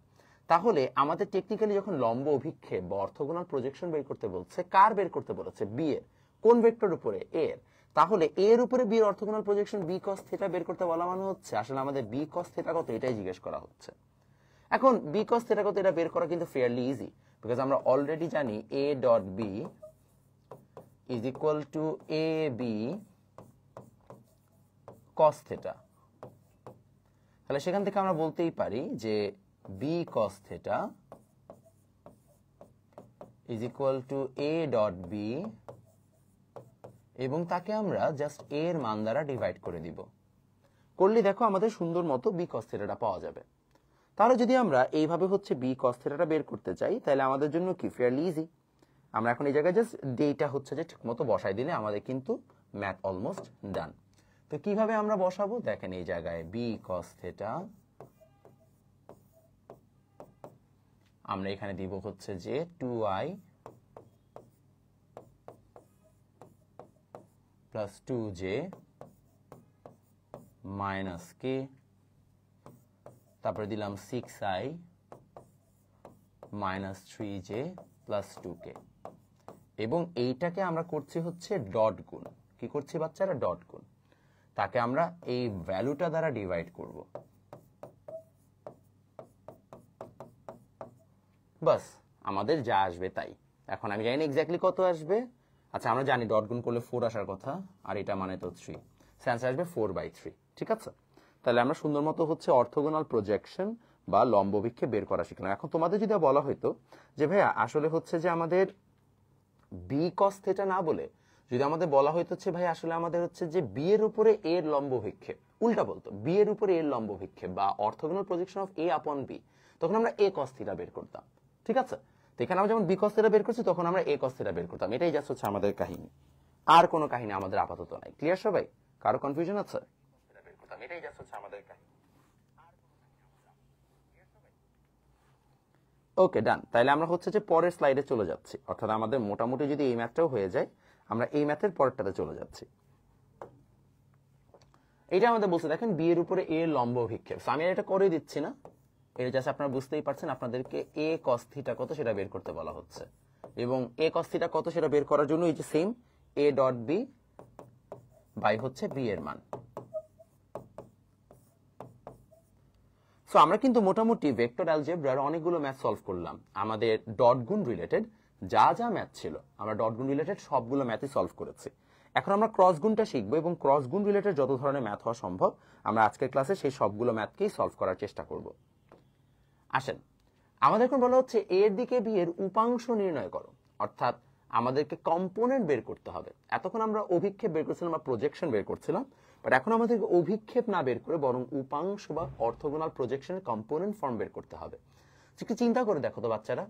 Speaker 2: তাহলে আমাদের টেকনিক্যালি যখন লম্ব অভিক্ষেপ বা অর্থগোনাল প্রজেকশন বের করতে বলছে, কার বের করতে বলেছে? বি এর। কোন ভেক্টর উপরে? এর। তাহলে এর উপরে বি এর orthogonal projection b cos theta বের করতে বলা মানে হচ্ছে আসলে আমাদের বি কস থিটা কত এটাই জিজ্ঞেস করা হচ্ছে। এখন বি কস থিটা কত এটা বের করা কিন্তু ফেয়ারলি ইজি, বিকজ আমরা অলরেডি জানি a dot b is equal to a b cos theta. তাহলে সেখান থেকে আমরা বলতেই পারি যে b cos theta is equal to a dot b, এবং তাকে আমরা জাস্ট এ এর মান দ্বারা ডিভাইড করে দিব। করলে দেখো আমাদের সুন্দর মতো বি কস থিটাটা পাওয়া যাবে। তাহলে যদি আমরা এইভাবে হচ্ছে বি কস থিটাটা বের করতে চাই, তাহলে আমাদের জন্য কি ফেয়ারলি ইজি। আমরা এখন এই জায়গায় জাস্ট ডেটা হচ্ছে যে ঠিকমতো বসাই দিলে আমাদের কিন্তু ম্যাথ অলমোস্ট ডান। তো কিভাবে আমরা বসাবো দেখেন, এই জায়গায় বি কস থিটা আমরা এখানে দিব হচ্ছে যে 2i plus 2j minus k, তারপরে দিলাম 6i minus 3j plus 2k, এবং এইটাকে আমরা করছি হচ্ছে ডট গুণ। কি করছি বাচ্চারা? ডট গুণ। তাকে আমরা এই ভ্যালুটা দ্বারা ডিভাইড করব। বাস, আমাদের যা আসবে তাই। এখন আমি জানি না এক্স্যাক্টলি কত আসবে। আচ্ছা, আমরা জানি ডট গুণ করলে 4 আসার কথা, আর এটা মানে তো 3, অ্যান্সার আসবে 4/3। ঠিক আছে, তাহলে আমরা সুন্দর মতো হচ্ছে অর্থোগোনাল প্রজেকশন বা লম্বভিক্ষেপ বের করা শিখলাম। এখন তোমাদের যদি বলা হইতো যে ভাইয়া আসলে হচ্ছে যে আমাদের বি কস থিটা না বলে যদি আমাদের বলা হইতো হচ্ছে ভাই আসলে আমাদের হচ্ছে যে বি এর উপরে এ এর লম্বভিক্ষেপ, উল্টা বলতো বি এর উপরে এ এর লম্বভিক্ষেপ বা অর্থোগোনাল প্রজেকশন অফ এ আপন বি, তখন আমরা এ কস থিটা বের করতাম। ঠিক আছে, তো এখানে আমরা যেমন বি কস থিটা বের করছি তখন আমরা এ কস থিটা বের করতাম। এটাই জাস্ট হচ্ছে আমাদের কাহিনী, আর কোনো কাহিনী আমাদের আপাতত নাই। ক্লিয়ার সবাই? কারো কনফিউশন আছে? এটাই জাস্ট হচ্ছে আমাদের কাহিনী। ওকে, ডান। তাহলে আমরা হচ্ছে যে পরের স্লাইডে চলে যাচ্ছি, অর্থাৎ আমাদের মোটামুটি যদি এই ম্যাথটাও হয়ে যায় আমরা এই ম্যাথের পরেরটাতে চলে যাচ্ছি। এটা আমাদের বলছে দেখেন বি এর উপরে এ লম্ব অভিক্ষেপ। আমি এটা করে দিচ্ছি না, এটা জাস্ট আপনারা বুঝতেই পারছেন, আপনাদেরকে এ কস থিটা কত সেটা বের করতে বলা হচ্ছে, এবং এ কস থিটা কত সেটা বের করার জন্য এই যে same a dot b by হচ্ছে বি এর মান। সো আমরা কিন্তু মোটামুটি ভেক্টর অ্যালজেব্রার অনেকগুলো ম্যাথ সলভ করলাম। আমাদের ডট গুণ রিলেটেড যা যা ম্যাথ ছিল আমরা ডট গুণ রিলেটেড সবগুলো ম্যাথই সলভ করেছি। এখন আমরা ক্রস গুণটা শিখবো, এবং ক্রস গুণ রিলেটেড যত ধরনের ম্যাথ হওয়া সম্ভব আমরা আজকের ক্লাসে সেই সবগুলো ম্যাথকেই সলভ করার চেষ্টা করব। আসেন, আমাদের এখন বলা হচ্ছে এর দিকে বি এর উপাংশ নির্ণয় করো, অর্থাৎ আমাদেরকে কম্পোনেন্ট বের করতে হবে। এতক্ষণ আমরা অভিক্ষেপ বের করছিলাম বা প্রজেকশন বের করছিলাম, বাট এখন আমাদেরকে অভিক্ষেপ না বের করে বরং উপাংশ বা অর্থোগোনাল প্রজেকশনের কম্পোনেন্ট ফর্ম বের করতে হবে। একটু চিন্তা করে দেখো তো বাচ্চারা,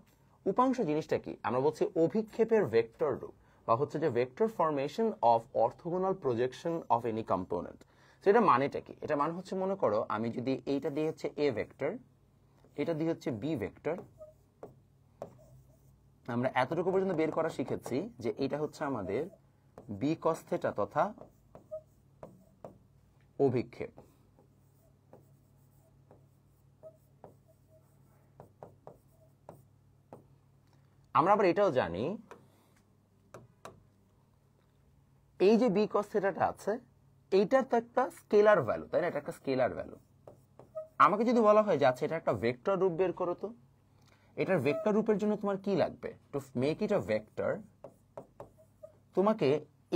Speaker 2: উপাংশ জিনিসটা কি? আমরা বলছি অভিক্ষেপের ভেক্টর রূপ, বা হচ্ছে যে vector formation of orthogonal projection of any component. সেটা মানেটা কি? এটা মানে হচ্ছে, মনে করো আমি যদি এইটা দিয়ে হচ্ছে এ ভেক্টর, এটা দিয়ে হচ্ছে বি ভেক্টর, আমরা এতটুকু পর্যন্ত বের করা শিখেছি যে এটা হচ্ছে আমাদের বি কস থিটা তথা অভিক্ষেপ। আমরা আবার এটাও জানি এই যে বি কস থিটাটা আছে এইটার তো একটা স্কেলার ভ্যালু, তাই না? এটা একটা স্কেলার ভ্যালু। আমাকে যদি বলা হয় যে আচ্ছা এটা একটা ভেক্টর রূপ বের করো, তো এটার ভেক্টর রূপের জন্য তোমার কি লাগবে? To make it a vector তোমাকে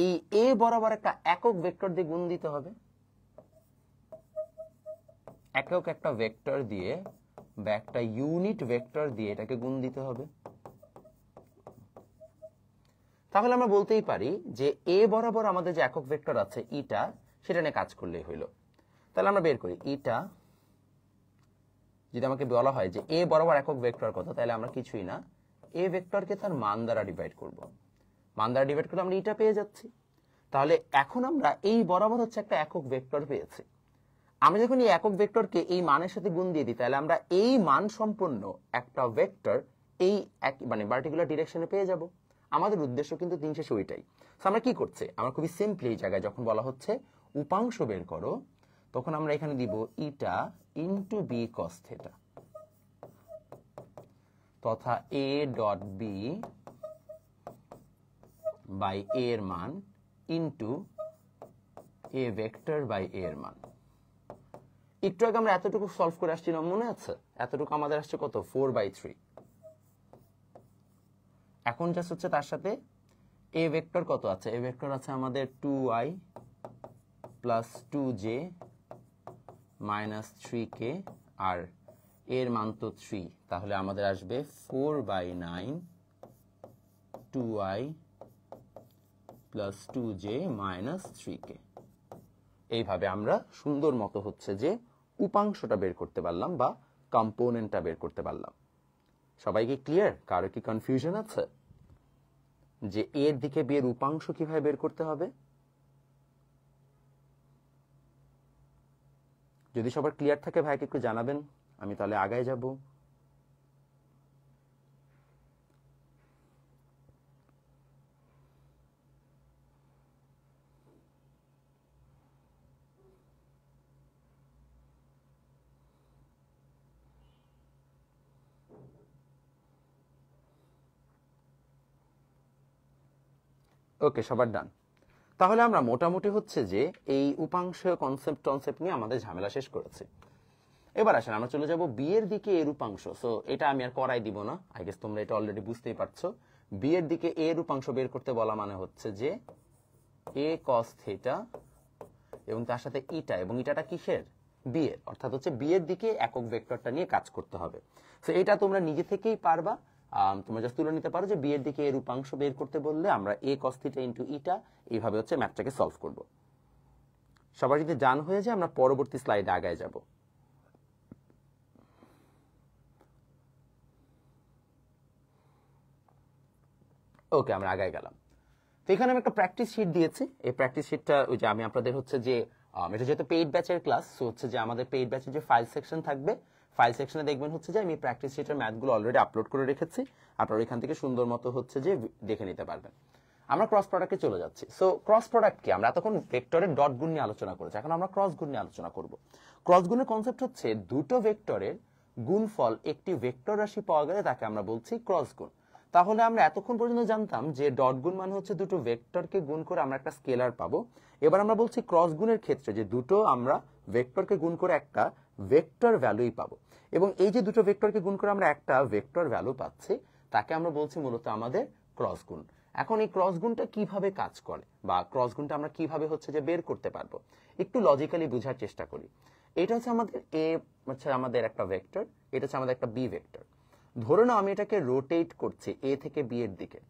Speaker 2: এই এ বরাবর একটা একক ভেক্টর দিয়ে গুণ দিতে হবে, একক একটা ভেক্টর দিয়ে বা একটা ইউনিট ভেক্টর দিয়ে এটাকে গুণ দিতে হবে। তাহলে আমরা বলতেই পারি যে এ বরাবর আমাদের যে একক ভেক্টর আছে ইটা, সেটা নিয়ে কাজ করলেই হইল। তাহলে আমরা বের করি ইটা, যদি আমাকে বলা হয় যে এ বরাবর একক ভেক্টর কত, তাহলে আমরা কিছুই না এ ভেক্টরকে তার মান দ্বারা ডিভাইড করব। মান দ্বারা ডিভাইড করলে আমরা ইটা পেয়ে যাচ্ছি। তাহলে এখন আমরা এই বরাবর হচ্ছে একটা একক ভেক্টর পেয়েছি। আমরা যখন এই একক ভেক্টরকে এই মানের সাথে গুণ দিয়ে দিই, তাহলে আমরা এই মান সম্পন্ন একটা ভেক্টর এই মানে পার্টিকুলার ডিরেকশনে পেয়ে যাব। আমাদের উদ্দেশ্য কিন্তু দিন শেষে ওইটাই। আমরা কি করছে, আমরা খুবই সিম্পলি এই জায়গায় যখন বলা হচ্ছে উপাংশ বের করো, তখন আমরা এখানে দিব ইটা ইন্টু বি কস থিটা তথা এ ডট বি বাই এ এর মান ইন্টু এ ভেক্টর বাই এ এর মান। একটু আগে আমরা এতটুকু সলভ করে আসছিলাম, মনে আছে? এতটুকু আমাদের আসছে কত? 4/3। এখন জাস্ট হচ্ছে তার সাথে এ ভেক্টর কত আছে? এ ভেক্টর আছে আমাদের 2i plus 2j minus 3k, আর এর মান তো 3, তাহলে আমাদের আসবে 4/9 2i plus 2j minus 3k। এইভাবে আমরা সুন্দর মতো হচ্ছে যে উপাংশটা বের করতে পারলাম বা কম্পোনেন্টটা বের করতে পারলাম। সবাই কি ক্লিয়ার? কারো কি কনফিউশন আছে যে এর দিকে বি এর উপাংশ কিভাবে বের করতে হবে? যদি সবার ক্লিয়ার থাকে ভাইকে একটু জানাবেন, আমি তাহলে আগায় যাব। ওকে, সবার ডান। তাহলে আমরা মোটামুটি হচ্ছে যে এই উপাংশ কনসেপ্ট নিয়ে আমাদের ঝামেলা শেষ করেছি। এবার আসেন আমরা চলে যাব বি এর দিকে এর উপাংশ। সো এটা আমি আর করাই দিব না, আই গেস তোমরা এটা অলরেডি বুঝতেই পারছো। বি এর দিকে এর উপাংশ বের করতে বলা মানে হচ্ছে যে এ কস থিটা এবং তার সাথে ইটা, এবং ইটাটা কিসের? বি এর, অর্থাৎ হচ্ছে বি এর দিকে একক ভেক্টরটা নিয়ে কাজ করতে হবে। সো এটা তোমরা নিজে থেকেই পারবা। তোমরা জাস্ট তুলে নিতে পারো যে বি এর দিকে এর উপাংশ বের করতে বললে আমরা এ কস থিটা ইনটু ইটা এইভাবে হচ্ছে ম্যাথটাকে সলভ করব। সবার যদি জান হয়ে যায় আমরা পরবর্তী স্লাইডে আগায় যাব। ওকে, আমরা আগায় গেলাম। তো এখানে আমি একটা প্র্যাকটিস শিট দিয়েছি। এই প্র্যাকটিস শিটটা ওই যে আমি আপনাদের হচ্ছে যে এটা যেহেতু পেইড ব্যাচের ক্লাস, সো হচ্ছে যে আমাদের পেইড ব্যাচের যে ফাইল সেকশন থাকবে, ফাইল সেকশনে দেখবেন হচ্ছে যে আমি প্র্যাকটিস শিটের ম্যাথগুলো অলরেডি আপলোড করে রেখেছি। আপনারা এখান থেকে সুন্দর মতো হচ্ছে যে দেখে নিতে পারবেন। আমরা ক্রস প্রোডাক্টে চলে যাচ্ছি। সো ক্রস প্রোডাক্ট কি? আমরা এতক্ষণ ভেক্টরের ডট গুণ নিয়ে আলোচনা করেছি, এখন আমরা ক্রস গুণ নিয়ে আলোচনা করব। ক্রস গুণের কনসেপ্ট হচ্ছে দুটো ভেক্টরের গুণফল একটি ভেক্টর রাশি পাওয়া গেলে তাকে আমরা বলছি ক্রস গুণ। তাহলে আমরা এতক্ষণ পর্যন্ত জানতাম যে ডট গুণ মানে হচ্ছে দুটো ভেক্টরকে গুণ করে আমরা একটা স্কেলার পাবো। এবার আমরা বলছি ক্রস গুণের ক্ষেত্রে যে দুটো আমরা ভেক্টরকে গুণ করে একটা ভেক্টর ভ্যালুই পাবো, এবং এই যে দুটো ভেক্টরকে গুণ করে আমরা একটা ভেক্টর ভ্যালু পাচ্ছি তাকে আমরা বলছি মূলত আমাদের ক্রস গুণ। এখন এই ক্রস গুণটা কিভাবে কাজ করে বা ক্রস গুণটা আমরা কিভাবে হচ্ছে যে বের করতে পারবো, একটু লজিক্যালি বোঝার চেষ্টা করি। এটা হচ্ছে আমাদের এ, হচ্ছে আমাদের একটা ভেক্টর, এটা হচ্ছে আমাদের একটা বি ভেক্টর। ধরে নাও আমি এটাকে রোটেট করছি এ থেকে বি এর দিকে,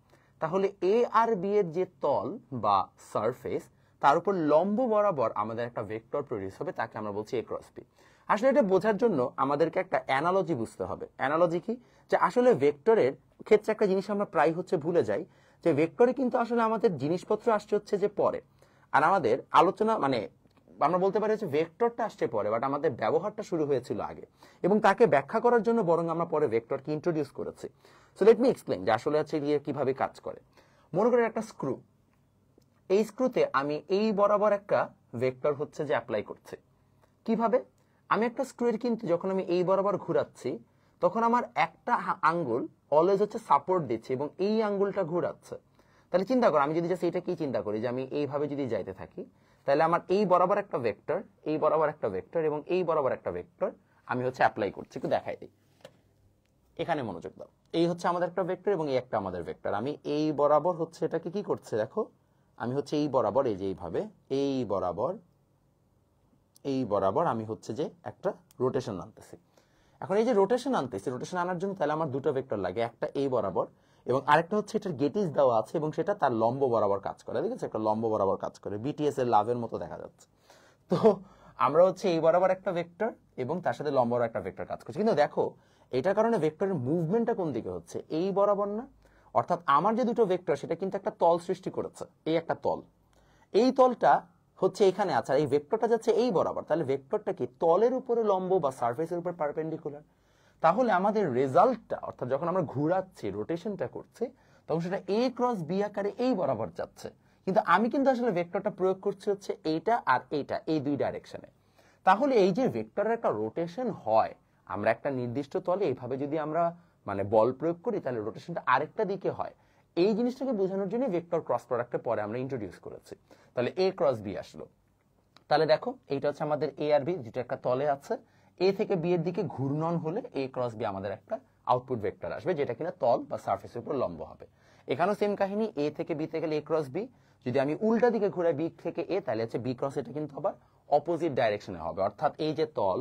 Speaker 2: তাহলে এ আর বি এর যে তল বা সারফেস তার উপর লম্ব বরাবর আমাদের একটা ভেক্টর প্রডিউস হবে, তাকে আমরা বলছি এ ক্রস বি। আসলে এটা বোঝার জন্য আমাদেরকে একটা অ্যানালজি বুঝতে হবে। অ্যানালজি কি? যে আসলে ভেক্টরের ক্ষেত্রে একটা জিনিস আমরা প্রায় হচ্ছে ভুলে যাই, যে ভেক্টরে কিন্তু আসলে আমাদের জিনিসপত্র আসছে হচ্ছে যে পরে, আর আমাদের আলোচনা মানে আমরা বলতে পারি যে ভেক্টরটা আসছে পরে, বাট আমাদের ব্যবহারটা শুরু হয়েছিল আগে, এবং তাকে ব্যাখ্যা করার জন্য বরং আমরা পরে ভেক্টরকে ইন্ট্রোডিউস করেছি। সো লেট মি এক্সপ্লেইন যে আসলে হচ্ছে গিয়ে কিভাবে কাজ করে। মনে করেন একটা স্ক্রু, এই স্ক্রুতে আমি এই বরাবর একটা ভেক্টর হচ্ছে যে অ্যাপ্লাই করছি। কিভাবে? আমি একটা স্ক্রুয়ের কিন্তু যখন আমি এই বরাবর ঘুরাচ্ছি তখন আমার একটা আঙ্গুল অলওয়েজ হচ্ছে সাপোর্ট দিচ্ছে এবং এই আঙ্গুলটা ঘুরাচ্ছে। তাহলে চিন্তা করো, আমি যদি জাস্ট এইটাকেই চিন্তা করি যে আমি এইভাবে যদি যাইতে থাকি, তাহলে আমার এই বরাবর একটা ভেক্টর, এই বরাবর একটা ভেক্টর এবং এই বরাবর একটা ভেক্টর আমি হচ্ছে অ্যাপ্লাই করছি। একটু দেখাই দিই, এখানে মনোযোগ দাও। এই হচ্ছে আমাদের একটা ভেক্টর এবং এই একটা আমাদের ভেক্টর। আমি এই বরাবর হচ্ছে এটাকে কি করছে দেখো, আমি হচ্ছে এই বরাবর, এই যে এইভাবে এই বরাবর, এই বরাবর আমি হচ্ছে যে একটা রোটেশন আনতেছি। এখন এই যে রোটেশন আনতেছি, রোটেশন আনার জন্য তাহলে আমার দুটো ভেক্টর লাগে, একটা এই বরাবর এবং আরেকটা হচ্ছে এটার গেটিস দেওয়া আছে এবং সেটা তার লম্ব বরাবর কাজ করে। ঠিক আছে, একটা লম্ব বরাবর কাজ করে, বিটিএস এর লাভের মতো দেখা যাচ্ছে। তো আমরা হচ্ছে এই বরাবর একটা ভেক্টর এবং তার সাথে লম্ব বরাবর একটা ভেক্টর কাজ করছে, কিন্তু দেখো এটার কারণে ভেক্টরের মুভমেন্টটা কোন দিকে হচ্ছে? এই বরাবর না। অর্থাৎ আমার যে দুটো ভেক্টর সেটা কিন্তু একটা তল সৃষ্টি করেছে, এই একটা তল, এই তলটা হচ্ছে এখানে আছে, আর এই ভেক্টরটা যাচ্ছে এই বরাবর। তাহলে ভেক্টরটা কি তলের উপরে লম্ব বা সারফেসের উপর পারপেন্ডিকুলার। তাহলে আমাদের রেজাল্টটা, অর্থাৎ যখন আমরা ঘুরাচ্ছি, রোটেশনটা করছি, তখন সেটা এ ক্রস বি আকারে এই বরাবর যাচ্ছে, কিন্তু আমি কিন্তু আসলে ভেক্টরটা প্রয়োগ করছি হচ্ছে এইটা আর এইটা, এই দুই ডাইরেকশনে। তাহলে এই যে ভেক্টরের একটা রোটেশন হয়, আমরা একটা নির্দিষ্ট তলে এইভাবে যদি আমরা মানে বল প্রয়োগ করি তাহলে রোটেশনটা আরেকটা দিকে হয়। এই জিনিসটাকে বোঝানোর জন্য ভেক্টর ক্রস প্রোডাক্টে পরে আমরা ইন্ট্রোডিউস করেছি। তাহলে এ ক্রস বি আসলো। তাহলে দেখো এইটা হচ্ছে আমাদের এ আর বি, যেটা একটা তলে আছে, এ থেকে বি এর দিকে ঘূর্ণন হলে এ ক্রস বি আমাদের একটা আউটপুট ভেক্টর আসবে, যেটা কিনা তল বা সারফেসের উপর লম্ব হবে। এখানেও সেম কাহিনী, এ থেকে বি তে গেলে এ ক্রস বি, যদি আমি উল্টা দিকে ঘুরাই বি থেকে এ, তাহলে হচ্ছে বি ক্রস এটা কিন্তু আবার অপোজিট ডাইরেকশনে হবে। অর্থাৎ এই যে তল,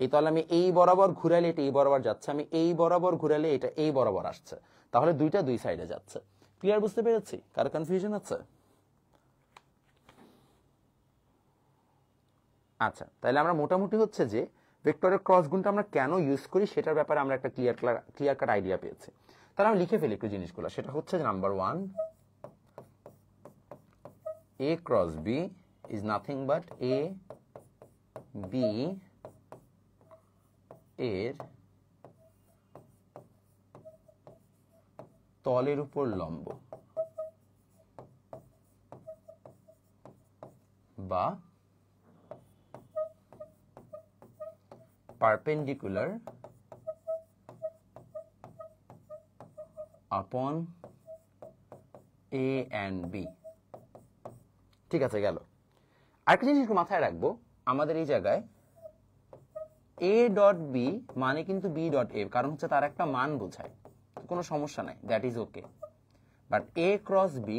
Speaker 2: এই তল আমি এই বরাবর ঘুরাইলে এটা এই বরাবর যাচ্ছে, আমি এই বরাবর ঘুরাইলে এটা এই বরাবর আসছে, তাহলে দুইটা দুই সাইডে যাচ্ছে। ক্লিয়ার? বুঝতে পেরেছি? কারো কনফিউশন আছে? আচ্ছা, তাহলে আমরা মোটামুটি হচ্ছে যে ভেক্টরের ক্রস গুণটা আমরা কেন ইউজ করি সেটার ব্যাপারে আমরা একটা ক্লিয়ার কাট আইডিয়া পেয়েছি। তাহলে আমরা লিখে ফেলি একটু জিনিসগুলো। সেটা হচ্ছে number 1, A cross B is nothing but A B এর তলের উপর লম্ব বা perpendicular upon A and B. ঠিক আছে, গেল। আরেকটা জিনিস একটু মাথায় রাখবো, আমাদের এই জায়গায় এ ডট বি মানে কিন্তু বি ডট এ, কারণ হচ্ছে তার একটা মান বোঝায়, কোনো সমস্যা নাই, that is okay. But A cross B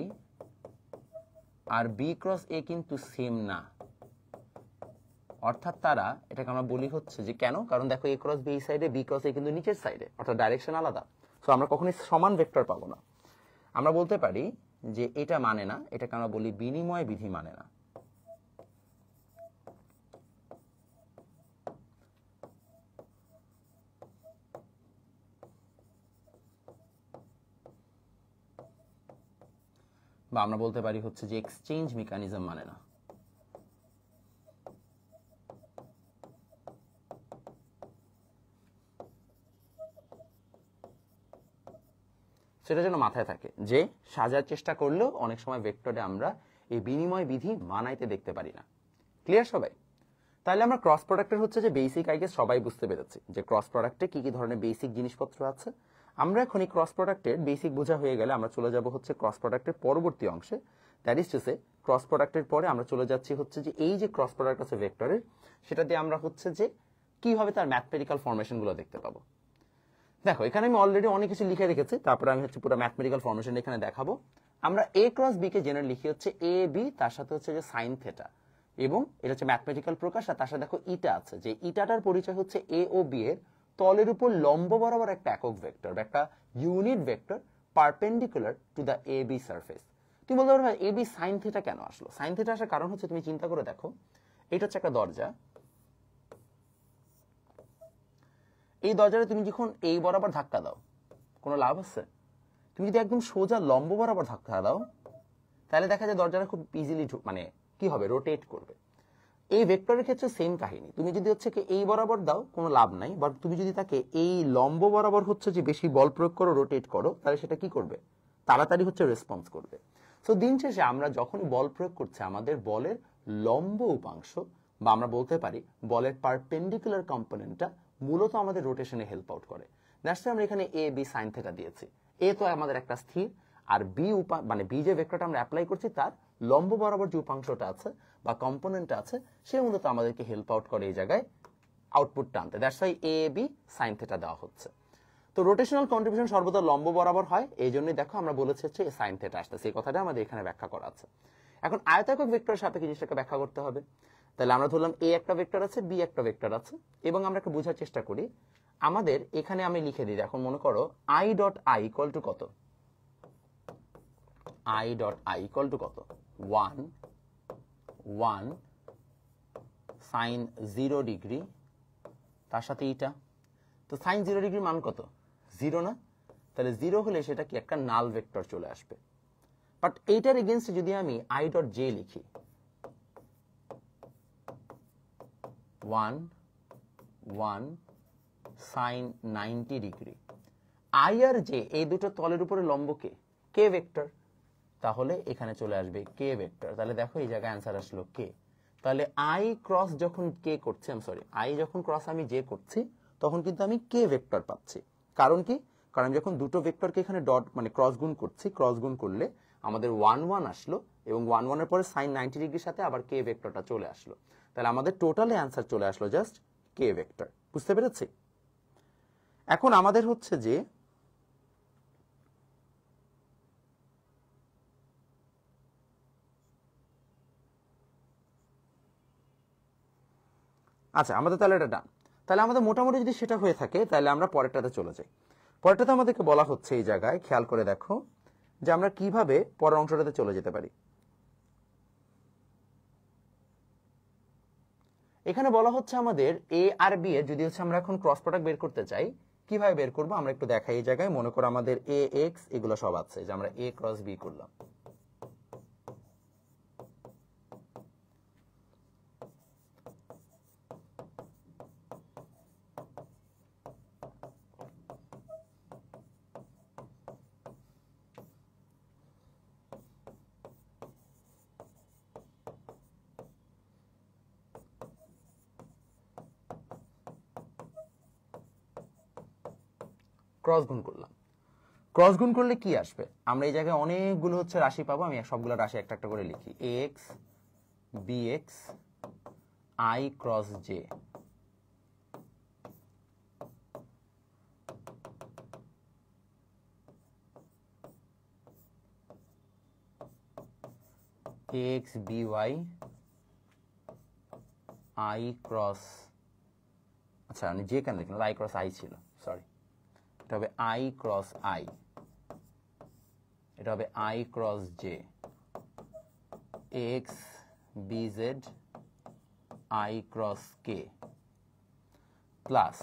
Speaker 2: আর বি ক্রস এ কিন্তু সেম না, অর্থাৎ তারা, এটাকে আমরা বলি হচ্ছে যে কেন, কারণ দেখো এ ক্রস বি এই সাইডে, বি ক্রস এ কিন্তু নিচের সাইডে, অর্থাৎ ডাইরেকশন আলাদা। সো আমরা কখনোই সমান ভেক্টর পাবো না। আমরা বলতে পারি যে এটা মানে না, এটাকে আমরা বলি বিনিময় বিধি মানে না। বা আমরা বলতে পারি হচ্ছে যে এক্সচেঞ্জ মেকানিজম মানে না। সেটা যেন মাথায় থাকে যে সাজার চেষ্টা করলেও অনেক সময় ভেক্টরে আমরা এই বিনিময় বিধি মানাইতে দেখতে পারি না। ক্লিয়ার সবাই? তাহলে আমরা ক্রস প্রোডাক্টের হচ্ছে যে বেসিক আই গেস সবাই বুঝতে পেরেছি যে ক্রস প্রোডাক্টে কি কি ধরনের বেসিক জিনিসপত্র আছে। আমরা এখন এই ক্রস প্রোডাক্টের বেসিক বোঝা হয়ে গেলে আমরা চলে যাব হচ্ছে ক্রস প্রোডাক্টের পরবর্তী অংশে। That is to say cross প্রোডাক্টের পরে আমরা চলে যাচ্ছি হচ্ছে যে এই যে ক্রস প্রোডাক্ট আছে ভেক্টরের, সেটা দিয়ে আমরা হচ্ছে যে কিভাবে তার ম্যাথমেটিক্যাল ফরমেশন গুলো দেখতে পাবো। দেখো এখানে আমি অলরেডি অনেক কিছু লিখে রেখেছি, তারপরে আমি হচ্ছে পুরো ম্যাথমেটিক্যাল ফরমেশন এখানে দেখাবো। আমরা এ ক্রস বি কে জেনারেল লিখি হচ্ছে এ বি, তার সাথে হচ্ছে যে সাইন থেটা, এবং এটা হচ্ছে ম্যাথমেটিক্যাল প্রকাশ। আর তার সাথে দেখো ইটা আছে, যে ইটাটার পরিচয় হচ্ছে এ ও বি এর তলের উপর লম্ব বরাবর একটা একক ভেক্টর, একটা unit vector perpendicular to the A B surface. তুমি বলতে পারো এ বি সাইন থেটা কেন আসলো? সাইন থেটা আসার কারণ হচ্ছে, তুমি চিন্তা করে দেখো, এটা হচ্ছে একটা দরজা, এই দরজাটা তুমি যখন এই বরাবর ধাক্কা দাও কোনো লাভ আছে? তুমি যদি একদম সোজা লম্ব বরাবর ধাক্কা দাও তাহলে দেখা যায় দরজাটা খুব ইজিলি মানে কি হবে, রোটেট করবে। এই ভেক্টরের ক্ষেত্রে সেম কাহিনী, তুমি যদি হচ্ছে কি এই বরাবর দাও কোনো লাভ নাই, বাট তুমি যদি তাকে এই লম্ব বরাবর হচ্ছে যে বেশি বল প্রয়োগ করো, রোটেট করো, তাহলে সেটা কি করবে, তাড়াতাড়ি হচ্ছে রেসপন্স করবে। সো দিন শেষে আমরা যখনই বল প্রয়োগ করছি, আমাদের বলের লম্ব উপাংশ বা আমরা বলতে পারি বলের পারপেন্ডিকুলার কম্পোনেন্টটা মূলত আমাদের রোটেশনে হেল্প আউট করে। দ্যাটস আমরা এখানে এ বি সাইন থেটা দিয়েছি। এ তো আমাদের একটা স্থির, আর বি মানে বি যে ভেক্টরটা আমরা অ্যাপ্লাই করছি তার লম্ব বরাবর যে উপাংশটা আছে বা কম্পোনেন্টটা আছে, সে মূলত আমাদেরকে হেল্প আউট করে এই জায়গায় আউটপুট টানতে। That's why A B sine theta দেওয়া হচ্ছে। তো রোটেশনাল কন্ট্রিবিউশন সর্বদা লম্ব বরাবর হয়, এই জন্যই দেখো আমরা বলেছি হচ্ছে সাইন থেটা আসছে, সেই কথাটা আমাদের এখানে ব্যাখ্যা করা আছে। এখন আয়তাকার ভেক্টরের সাপেক্ষে জিনিসটাকে ব্যাখ্যা করতে হবে। তাহলে আমরা ধরলাম এ একটা ভেক্টর আছে, বি একটা ভেক্টর আছে, এবং আমরা একটা বোঝার চেষ্টা করি। আমাদের এখানে আমি লিখে দিই, এখন মনে করো I dot I equal to কত, I dot I equal to কত, 1 1 সাইন 0 ডিগ্রি, তার সাথে ইটা। তো সাইন 0 ডিগ্রি মান কত, 0 না? তাহলে 0 হলে সেটা কি একটা নাল ভেক্টর চলে আসবে। বাট এইটার এগেইনস্টে যদি আমি আই ডট জে লিখি, 1 1 সাইন 90 ডিগ্রি, আই আর জে এই দুটো তলের উপরে লম্ব কে ভেক্টর, তাহলে এখানে চলে আসবে কে ভেক্টর। তাহলে দেখো এই জায়গায় অ্যান্সার আসলো কে। তাহলে আই ক্রস যখন কে করছি, আই যখন ক্রস আমি জে করছি, তখন কিন্তু আমি কে ভেক্টর পাচ্ছি। কারণ কি, কারণ যখন দুটো ভেক্টরকে এখানে ডট মানে ক্রস গুণ করছি, ক্রস গুণ করলে আমাদের 1 1 আসলো, এবং 1 1 এর পরে সাইন 90 ডিগ্রির সাথে আবার কে ভেক্টরটা চলে আসলো। তাহলে আমাদের টোটালে অ্যান্সার চলে আসলো জাস্ট কে ভেক্টর। বুঝতে পেরেছি? এখন আমাদের হচ্ছে যে আচ্ছা, আমাদের তাহলে এটা ডান। তাহলে আমাদের মোটামুটি যদি সেটা হয়ে থাকে, তাহলে আমরা পরেরটাতে চলে যাই। পরেরটাতে আমাদেরকে বলা হচ্ছে, এই জায়গায় খেয়াল করে দেখো যে আমরা কিভাবে পরের অংশটাতে চলে যেতে পারি। এখানে বলা হচ্ছে আমাদের এ আর বি এর যদি হচ্ছে আমরা এখন ক্রস প্রোডাক্ট বের করতে চাই, কিভাবে বের করবো আমরা একটু দেখাই। এই জায়গায় মনে করো আমাদের এ এক্স এগুলো সব আছে, যে আমরা এ ক্রস বি করলাম। ক্রস গুণ করলাম। ক্রস গুণ করলে কি আসবে? আমরা এই জায়গায় অনেকগুলো হচ্ছে রাশি পাবো, আমি সবগুলো রাশি একটা একটা করে লিখি। ax bx I cross j, ax by I cross, আচ্ছা আমি যে কেন লিখলাম, I ক্রস I ছিল, সরি, এটা হবে I ক্রস I, এটা হবে I cross j, ax bz I cross k plus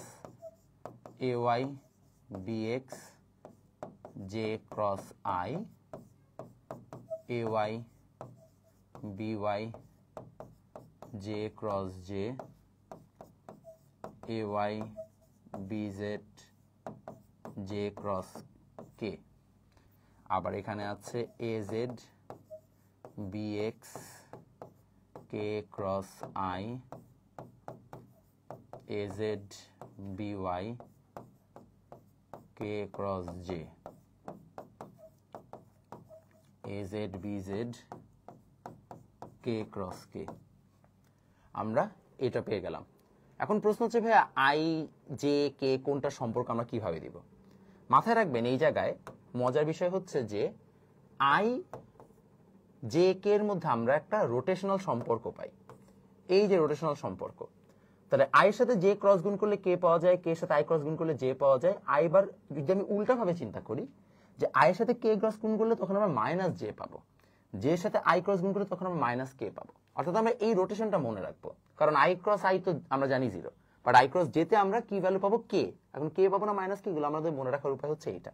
Speaker 2: ay bx j cross I, ay by j cross j, ay bz j cross k। আবার এখানে আছে az bx k cross I, az by k cross j, az bz k cross k। আমরা এটা পেয়ে গেলাম। এখন প্রশ্ন হচ্ছে ভাইয়া আই জে কে কোনটা সম্পর্ক আমরা কিভাবে দিব? মাথায় রাখবেন এই জায়গায় মজার বিষয় হচ্ছে যে আই জে কে এর মধ্যে আমরা একটা রোটেশনাল সম্পর্ক পাই। এই যে রোটেশনাল সম্পর্ক, তাহলে আই এর সাথে জে ক্রস গুণ করলে কে পাওয়া যায়, কে এর সাথে আই ক্রস গুণ করলে জে পাওয়া যায়। আই বার যদি আমি উল্টা ভাবে চিন্তা করি যে আই এর সাথে কে ক্রস গুণ করলে তখন আমরা মাইনাস জে পাবো, জে এর সাথে আই ক্রস গুণ করলে তখন আমরা মাইনাস কে পাবো। অর্থাৎ আমরা এই রোটেশনটা মনে রাখবো, কারণ আই ক্রস আই তো আমরা জানি 0, বাট আই ক্রস জে তে আমরা কি ভ্যালু পাবো, কে। এখন কে পাবো না মাইনাস কে, এগুলো আমাদের মনে রাখার উপায় হচ্ছে এইটা।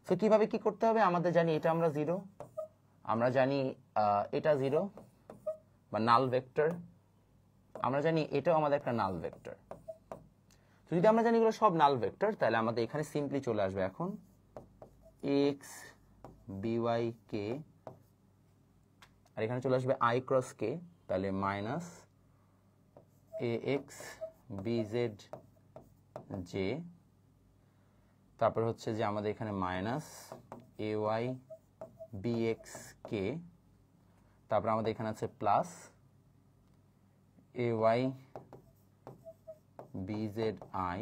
Speaker 2: তো কিভাবে কি করতে হবে, আমাদের জানি এটা আমরা 0, আমরা জানি এটা 0 বা নাল ভেক্টর, আমরা জানি এটাও আমাদের একটা নাল ভেক্টর। তো যদি আমরা জানি এগুলো সব নাল ভেক্টর, তাহলে আমাদের এখানে সিম্পলি চলে আসবে এখন x by k, আর এখানে চলে আসবে i ক্রস k, তাহলে মাইনাস ax bz j, তারপর হচ্ছে যে আমাদের এখানে মাইনাস ay bx k, তারপর আমাদের এখানে আছে plus ay bz I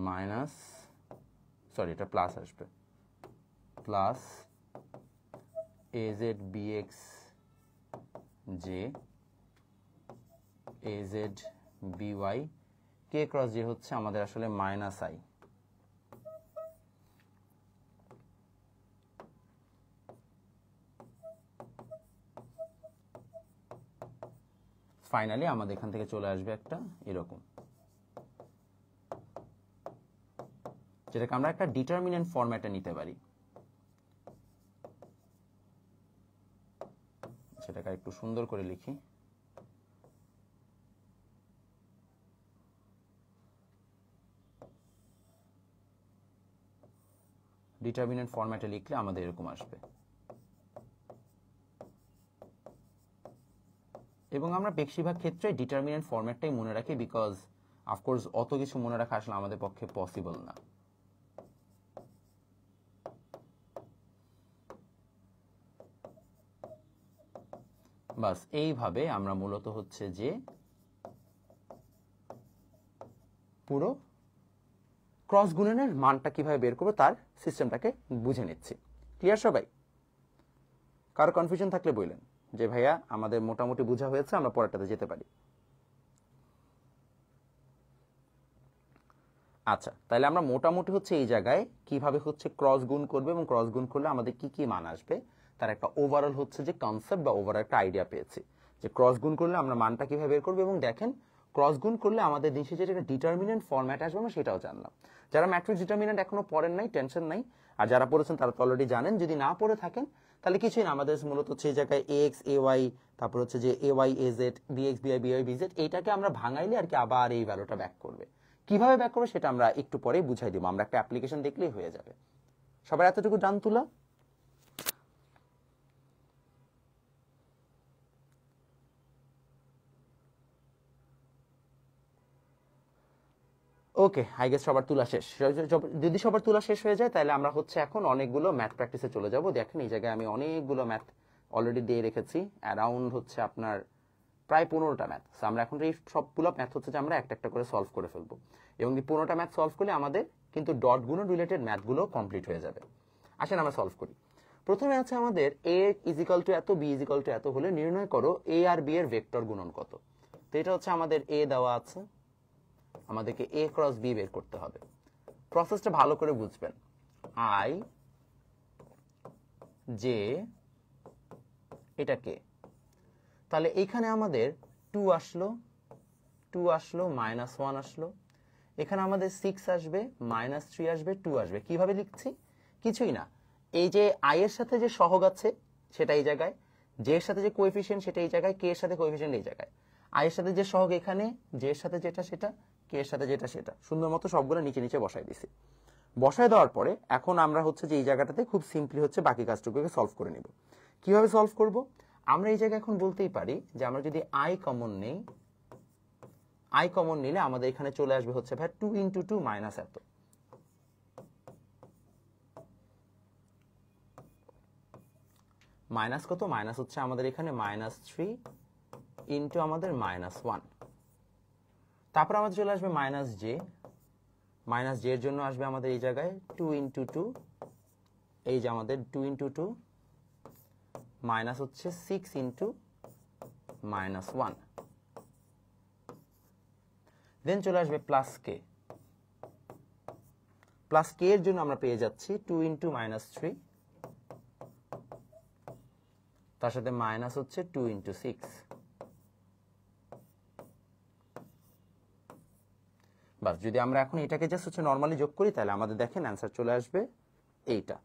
Speaker 2: minus, sorry এটা প্লাস আসবে, plus az bx j az by k cross j হচ্ছে আমাদের আসলে মাইনাস I। ফাইনালি আমাদের এখান থেকে চলে আসবে একটা এরকম, যেটাকে আমরা একটা ডিটারমিনেন্ট ফরম্যাটে নিতে পারি। সেটাকে একটু সুন্দর করে লিখি, ডিটারমিনেন্ট ফরম্যাটে লিখলে আমাদের এরকম আসবে। এবং আমরা বেশিরভাগ ক্ষেত্রে ডিটারমিনেন্ট ফরম্যাটটাই মনে রাখি, বিকজ অফকোর্স অত কিছু মনে রাখা আসলে আমাদের পক্ষে পসিবল না। বাস এইভাবে আমরা মূলত হচ্ছে যে পুরো ক্রস গুণনের মানটা কিভাবে বের করবো তার সিস্টেমটাকে বুঝে নিচ্ছি। ক্লিয়ার সবাই? কারো কনফিউশন থাকলে বললেন যে ভাইয়া আমাদের মোটামুটি বোঝা হয়েছে, আমরা পরেরটাতে যেতে পারি। আচ্ছা, তাহলে আমরা মোটামুটি হচ্ছে এই জায়গায় কিভাবে হচ্ছে ক্রস গুণ করবে এবং ক্রস গুণ করলে আমাদের কি কি মান আসবে তার একটা ওভারঅল হচ্ছে যে কনসেপ্ট বা ওভারঅল একটা আইডিয়া পেয়েছি যে ক্রস গুণ করলে আমরা মানটা কিভাবে বের করবো। এবং দেখেন ক্রস গুণ করলে আমাদের দেশে যেটা ডিটারমিনেন্ট ফরম্যাট আসবে আমরা সেটাও জানলাম। যারা ম্যাট্রিক্স ডিটারমিনেন্ট এখনো পড়েন নাই টেনশন নাই, আর যারা পড়েছেন তারা তো অলরেডি জানেন। যদি না পড়ে থাকেন তাহলে কিছুই না, আমাদের মূলত হচ্ছে এই জায়গায় এক্স এ ওয়াই, তারপর হচ্ছে যে A Y A Z bx বিআই বিআই বিজেড, এইটাকে আমরা ভাঙাইলে আর কি আবার এই ভ্যালুটা ব্যাক করবে। কিভাবে ব্যাক করবে সেটা আমরা একটু পরে বুঝাই দিব, আমরা একটা অ্যাপ্লিকেশন দেখলেই হয়ে যাবে। সবার এতটুকু ডান তুলা? ওকে, আই গেস সবার তুলা শেষ। যদি সবার তুলা শেষ হয়ে যায় তাহলে আমরা হচ্ছে এখন অনেকগুলো ম্যাথ প্র্যাকটিসে চলে যাব। দেখেন এই জায়গায় আমি অনেকগুলো ম্যাথ অলরেডি দিয়ে রেখেছি, অ্যারাউন্ড হচ্ছে আপনার প্রায় 15টা ম্যাথ। আমরা এখন এই সবগুলো ম্যাথ হচ্ছে যে আমরা একটা একটা করে সলভ করে ফেলবো, এবং এই 15টা ম্যাথ সলভ করলে আমাদের কিন্তু ডট গুণন রিলেটেড ম্যাথগুলো কমপ্লিট হয়ে যাবে। আসেন আমরা সলভ করি। প্রথমে আছে আমাদের a ইজিক্যাল টু এত, b ইজিক্যাল টু এত হলে নির্ণয় করো a আর b এর ভেক্টর গুণন কত। তো এটা হচ্ছে আমাদের a দেওয়া আছে, আমাদেরকে a ক্রস b বের করতে হবে। প্রসেসটা ভালো করে বুঝবেন। i j এটা কে, তাহলে এখানে আমাদের 2 আসলো, 2 আসলো, -1 আসলো, এখানে আমাদের 6 আসবে, -3 আসবে, 2 আসবে। কিভাবে লিখছি? কিছুই না, এই যে i এর সাথে যে সহগ আছে সেটা এই জায়গায়, j এর সাথে যে কোএফিশিয়েন্ট সেটা এই জায়গায়, k এর সাথে কোএফিশিয়েন্ট এই জায়গায়, i এর সাথে যে সহগ এখানে, j এর সাথে যেটা সেটা, k এর সাথে যেটা সেটা, সুন্দর মতো সবগুলো নিচে নিচে বসাই দিছি। বসায় দেওয়ার পরে এখন আমরা হচ্ছে যে এই জায়গাটাতে খুব সিম্পলি হচ্ছে বাকি কাজটুকুকে সলভ করে নিব। কিভাবে সলভ করব? আমরা এই জায়গায় এখন বলতেই পারি যে আমরা যদি i কমন নেই, i কমন নিলে আমাদের এখানে চলে আসবে হচ্ছে ভাই 2 × 2 মাইনাস এত। মাইনাস কত? মাইনাস হচ্ছে আমাদের এখানে -3 ইন্টু আমাদের -1। তারপর আমাদের চলে আসবে -j, মাইনাস j এর জন্য আসবে আমাদের এই জায়গায় 2 × 2, এই যে আমাদের 2 × 2 মাইনাস হচ্ছে 6 × -1, দেন চলে আসবে প্লাস কে। প্লাস কে এর জন্য আমরা পেয়ে যাচ্ছি 2 × -3, তার সাথে মাইনাস হচ্ছে 2 × 6। বাস, যদি আমরা এখন এটাকে জাস্ট হচ্ছে নরমালি যোগ করি তাহলে আমাদের দেখেন অ্যান্সার চলে আসবে এইটা।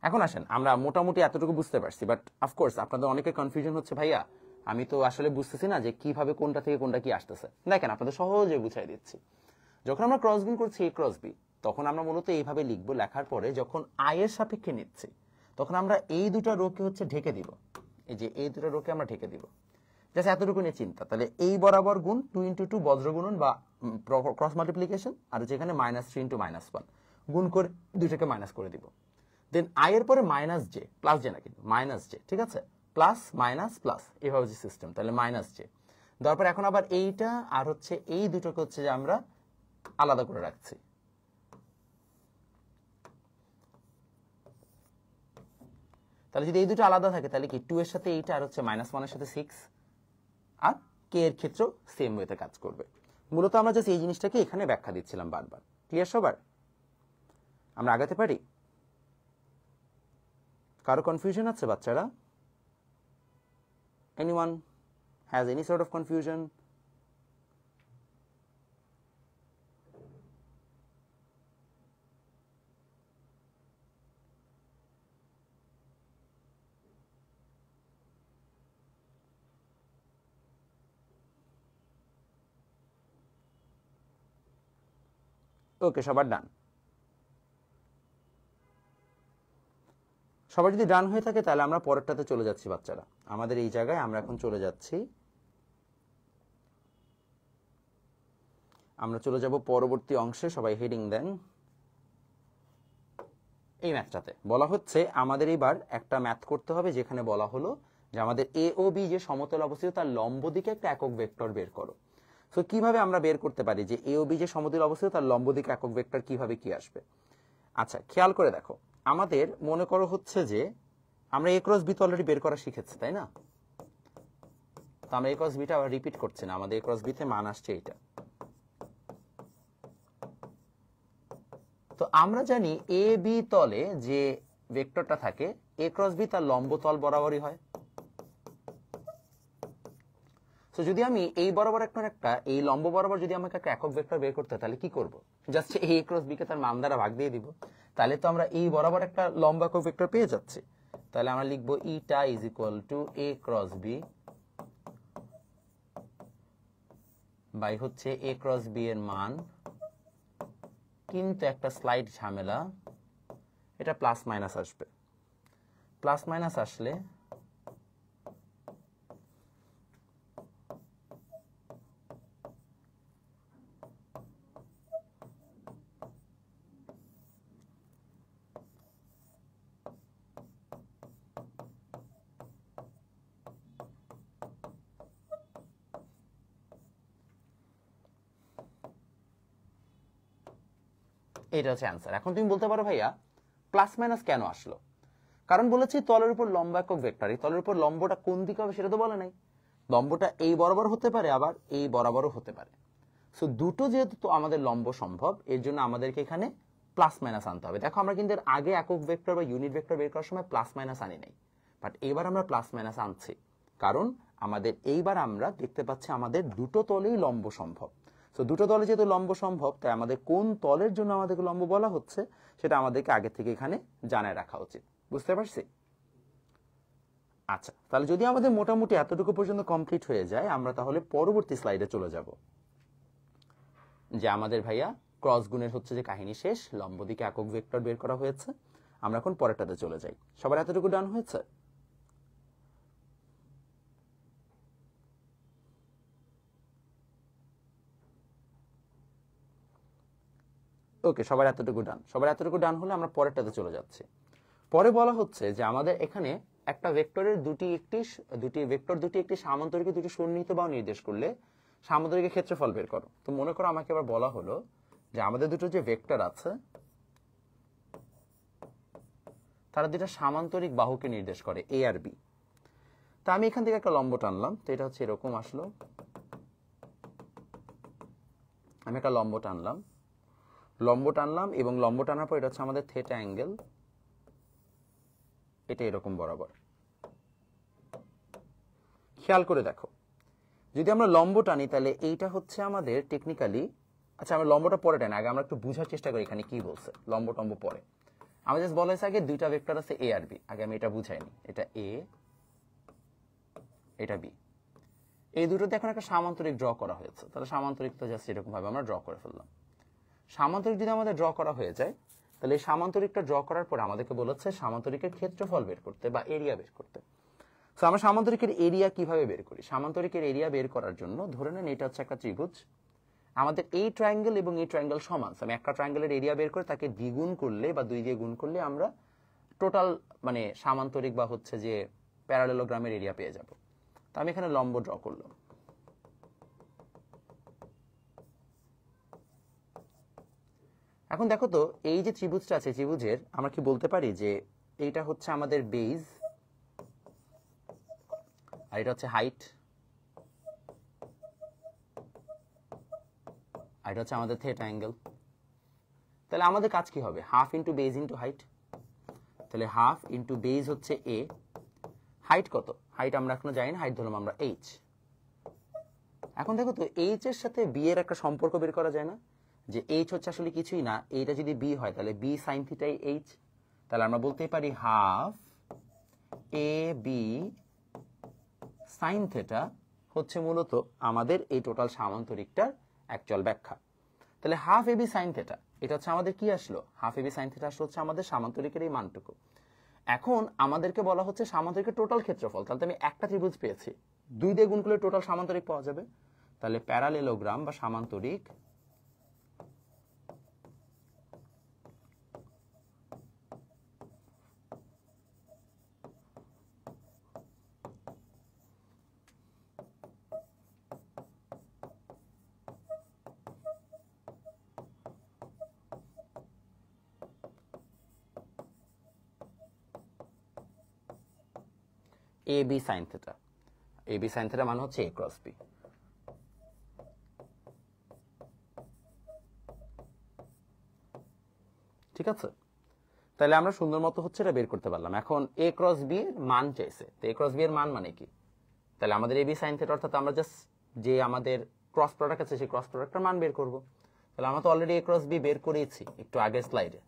Speaker 2: এখন আসেন, আমরা মোটামুটি এতটুকু বুঝতে পারছি, বাট অফকোর্স আপনাদের অনেকের কনফিউশন হচ্ছে, ভাইয়া আমি তো আসলে বুঝতেছি না যে কিভাবে কোনটা থেকে কোনটা কি আসতেছে। দেখেন আপনাদের সহজে বুঝাই দিচ্ছি। যখন আমরা ক্রস গুণ করছি a ক্রস b, তখন আমরা মূলত এইভাবে লিখবো। লেখার পরে যখন i এর সাপেক্ষে নিচ্ছি তখন আমরা এই দুটা রোকে হচ্ছে ঢেকে দিব, এই যে এই দুটো রোকে আমরা ঢেকে দিব, জাস্ট এতটুকু নিয়ে চিন্তা। তাহলে এই বরাবর গুণ 2 × 2 বজ্র গুণন বা ক্রস মাল্টিপ্লিকেশন, আর যেখানে -3 × -1 গুণ করে দুইটাকে মাইনাস করে দিব। দেন i এর পরে -j, প্লাস j না কিন্তু -j, ঠিক আছে, প্লাস মাইনাস প্লাস, এভাবে যে সিস্টেম, তাহলে -j দেওয়ার পর এখন আবার এইটা আর হচ্ছে এই দুটোকে হচ্ছে যে আমরা আলাদা করে রাখছি। তাহলে যদি এই দুটো আলাদা থাকে তাহলে কি 2 এর সাথে এইটা আর হচ্ছে -1 এর সাথে 6, আর কে এর ক্ষেত্রেও সেম ওয়েতে কাজ করবে। মূলত আমরা জাস্ট এই জিনিসটাকে এখানে ব্যাখ্যা দিচ্ছিলাম বারবার। ক্লিয়ার সবার? আমরা আগাতে পারি? কারো কনফিউশন আছে বাচ্চারা? Anyone has any sort of confusion? Okay, সবার ডান? সবার যদি ডান হয়ে থাকে তাহলে আমরা পরেরটাতে চলে যাচ্ছি বাচ্চারা। আমাদের এই জায়গায় আমরা এখন চলে যাচ্ছি, আমরা চলে যাব পরবর্তী অংশে। সবাই হেডিং দেন। এই ম্যাথটাতে বলা হচ্ছে আমাদের এবার একটা ম্যাথ করতে হবে যেখানে বলা হলো যে আমাদের এ ও বি যে সমতল অবস্থিত তার লম্ব দিকে একটা একক ভেক্টর বের করো। সো কিভাবে আমরা বের করতে পারি যে এ ও বি যে সমতল অবস্থিত তার লম্ব দিকে একক ভেক্টর কিভাবে কি আসবে? আচ্ছা, খেয়াল করে দেখো, আমাদের মনে করো হচ্ছে যে আমরা এ ক্রস বি তো অলরেডি বের করা শিখেছি, তাই না? তো আমরা এ ক্রস বিটা আবার রিপিট করছি না, আমাদের এ ক্রস বিতে মান আসছে এইটা। তো আমরা জানি এ বি তলে যে ভেক্টরটা থাকে এ ক্রস বি তার লম্ব তল বরাবরই হয়। তো যদি আমি এই বরাবর একটা এই লম্ব বরাবর যদি আমাকে একটা একক ভেক্টর বের করতে হয় তাহলে কি করব? জাস্ট এ ক্রস বি কে তার মান দ্বারা ভাগ দিয়ে দিব, তাহলে তো আমরা এই বরাবর একটা লম্ব একক ভেক্টর পেয়ে যাচ্ছি। তাহলে আমরা লিখব ইটা is equal to A cross B by হচ্ছে এ ক্রস বি এর মান, কিন্তু একটা স্লাইড ঝামেলা, এটা প্লাস মাইনাস আসবে। প্লাস মাইনাস আসলে এটা হচ্ছে অ্যান্সার। এখন তুমি বলতে পারো ভাইয়া প্লাস মাইনাস কেন আসলো? কারণ বলেছি তলের উপর লম্ব একক ভেক্টর, এই তলের উপর লম্বটা কোন দিকে হবে সেটা তো বলে নাই। লম্বটা এই বরাবর হতে পারে, আবার এই বরাবরও হতে পারে। সো দুটো যেহেতু তো আমাদের লম্ব সম্ভব, এর জন্য আমাদেরকে এখানে প্লাস মাইনাস আনতে হবে। দেখো আমরা কিন্তু এর আগে একক ভেক্টর বা ইউনিট ভেক্টর বের করার সময় প্লাস মাইনাস আনি নাই, বাট এবার আমরা প্লাস মাইনাস আনছি, কারণ আমাদের এইবার আমরা দেখতে পাচ্ছি আমাদের দুটো তলেই লম্ব সম্ভব। সো দুটো তলে যেহেতু লম্ব সম্ভব, তাই আমাদের কোন তলের জন্য আমাদেরকে লম্ব বলা হচ্ছে সেটা আমাদেরকে আগে থেকে এখানে জানায় রাখা উচিত। বুঝতে পারছি? আচ্ছা, তাহলে যদি আমাদের মোটামুটি এতটুকু পর্যন্ত কমপ্লিট হয়ে যায়, আমরা তাহলে পরবর্তী স্লাইডে চলে যাব, যে আমাদের ভাইয়া ক্রস গুণের হচ্ছে যে কাহিনী শেষ, লম্ব দিকে একক ভেক্টর বের করা হয়েছে। আমরা এখন পরেরটাতে চলে যাই। সবার এতটুকু ডান হয়েছে? ওকে, সবার এতটুকু ডান। সবার এতটুকু ডান হলে আমরা পরেরটাতে চলে যাচ্ছি। পরে বলা হচ্ছে যে আমাদের এখানে একটা ভেক্টরের দুটি ভেক্টর দুটি একটি সামান্তরিকে দুটি সন্নিহিত বাহু নির্দেশ করলে সামান্তরিকের ক্ষেত্রফল বের করো। তো মনে করো আমাকে এবার বলা হলো যে আমাদের দুটো যে ভেক্টর আছে তারা দুটো সামান্তরিক বাহুকে নির্দেশ করে, এ আর বি। তা আমি এখান থেকে একটা লম্ব টানলাম, তো এটা হচ্ছে এরকম আসলো। আমি একটা লম্ব টানলাম এবং লম্ব টানার পর এটা হচ্ছে আমাদের থেটা অ্যাঙ্গেল, এটা এরকম বরাবর। খেয়াল করে দেখো, যদি আমরা লম্ব টানি তাহলে এইটা হচ্ছে আমাদের টেকনিক্যালি, আচ্ছা আমরা লম্বটা পরে টানি, আগে আমরা একটু বোঝার চেষ্টা করি এখানে কি বলছে। লম্ব টম্ব পরে, আমি জাস্ট বলা হয়েছে আগে দুইটা ভেক্টর আছে এ আর বি, আগে আমি এটা বুঝাইনি। এটা এ, এটা বি, এই দুটোতে এখন একটা সামান্তরিক ড্র করা হয়েছে। তাহলে সামান্তরিক তো জাস্ট এরকম ভাবে আমরা ড্র করে ফেললাম। সামান্তরিক যদি আমাদের ড্র করা হয়ে যায়, তাহলে এই সামান্তরিকটা ড্র করার পর আমাদেরকে বলেছে সামান্তরিকের ক্ষেত্রফল বের করতে বা এরিয়া বের করতে। তো আমরা সামান্তরিকের এরিয়া কিভাবে বের করি? সামান্তরিকের এরিয়া বের করার জন্য ধরে নেন এটা হচ্ছে একটা ত্রিভুজ, আমাদের এই ট্রায়াঙ্গেল এবং এই ট্রায়াঙ্গেল সমান। আমি একটা ট্রায়াঙ্গেলের এরিয়া বের করে তাকে দ্বিগুণ করলে বা 2 দিয়ে গুণ করলে আমরা টোটাল মানে সামান্তরিক বা হচ্ছে যে প্যারালেলোগ্রামের এরিয়া পেয়ে যাব। তো আমি এখানে লম্ব ড্র করলাম। এখন দেখো তো এই যে ত্রিভুজটা আছে, ত্রিভুজের আমরা কি বলতে পারি যে এইটা হচ্ছে আমাদের বেজ আর এটা হচ্ছে হাইট, আর এটা হচ্ছে আমাদের থেটা অ্যাঙ্গেল। তাহলে আমাদের কাজ কি হবে? Half into base into height. তাহলে হাফ ইন্টু বেজ হচ্ছে এ, হাইট কত? হাইট আমরা এখনো জানি না, হাইট ধরলাম আমরা এইচ। এখন দেখো তো এইচ এর সাথে বি এর একটা সম্পর্ক বের করা যায় না? যে এইচ হচ্ছে আসলে কিছুই না, এইটা যদি বি হয় তাহলে বি সাইন থিটাই এইচ। তাহলে আমরা বলতেই পারি হাফ এ বি সাইন থিটা হচ্ছে মূলত আমাদের এই টোটাল সামান্তরিকটার অ্যাকচুয়াল ব্যাখ্যা। তাহলে হাফ এ বি সাইন থিটা এটা হচ্ছে আমাদের কি আসলো? হাফ এ বি সাইন থিটা আসলো হচ্ছে আমাদের সামান্তরিকের এই মানটুকু। এখন আমাদেরকে বলা হচ্ছে সামান্তরিকের টোটাল ক্ষেত্রফল। তাহলে আমি একটা ত্রিভুজ পেয়েছি, 2 দিয়ে গুণ করলে টোটাল সামান্তরিক পাওয়া যাবে। তাহলে প্যারালেলোগ্রাম বা সামান্তরিক এ বি সাইন থিটা, এ বি সাইন থিটা মানে হচ্ছে এ ক্রস বি। ঠিক আছে, তাহলে আমরা সুন্দর মতো হচ্ছে এটা বের করতে পারলাম। এখন এ ক্রস বি এর মান চাইছে, তো এ ক্রস বি এর মান মানে কি? তাহলে আমাদের এ বি সাইন থিটা অর্থাৎ আমরা জাস্ট যে আমাদের ক্রস প্রোডাক্ট আছে সেই ক্রস প্রোডাক্টের মান বের করব। তাহলে আমরা তো অলরেডি এ ক্রস বি বের করেছি একটু আগের স্লাইডে,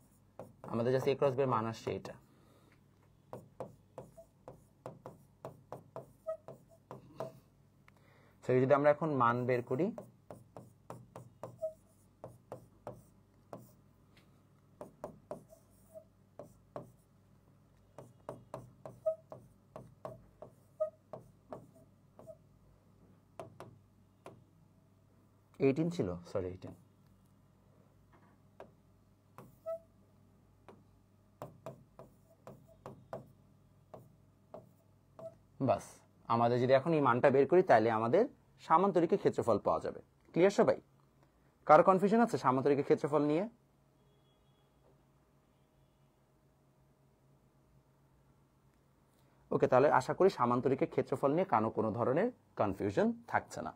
Speaker 2: আমাদের জাস্ট এ ক্রস বি এর মান আসছে এটা। যদি আমরা এখন মান বের করি, ছিল, সরি 18। বাস, আমাদের যদি এখন এই মানটা বের করি তাহলে আমাদের সামান্তরিকের ক্ষেত্রফল পাওয়া যাবে। ক্লিয়ার সবাই? কারো কনফিউশন আছে সামান্তরিকের ক্ষেত্রফল নিয়ে? ওকে, তাহলে আশা করি সামান্তরিকের ক্ষেত্রফল নিয়ে কোনো ধরনের কনফিউশন থাকছে না।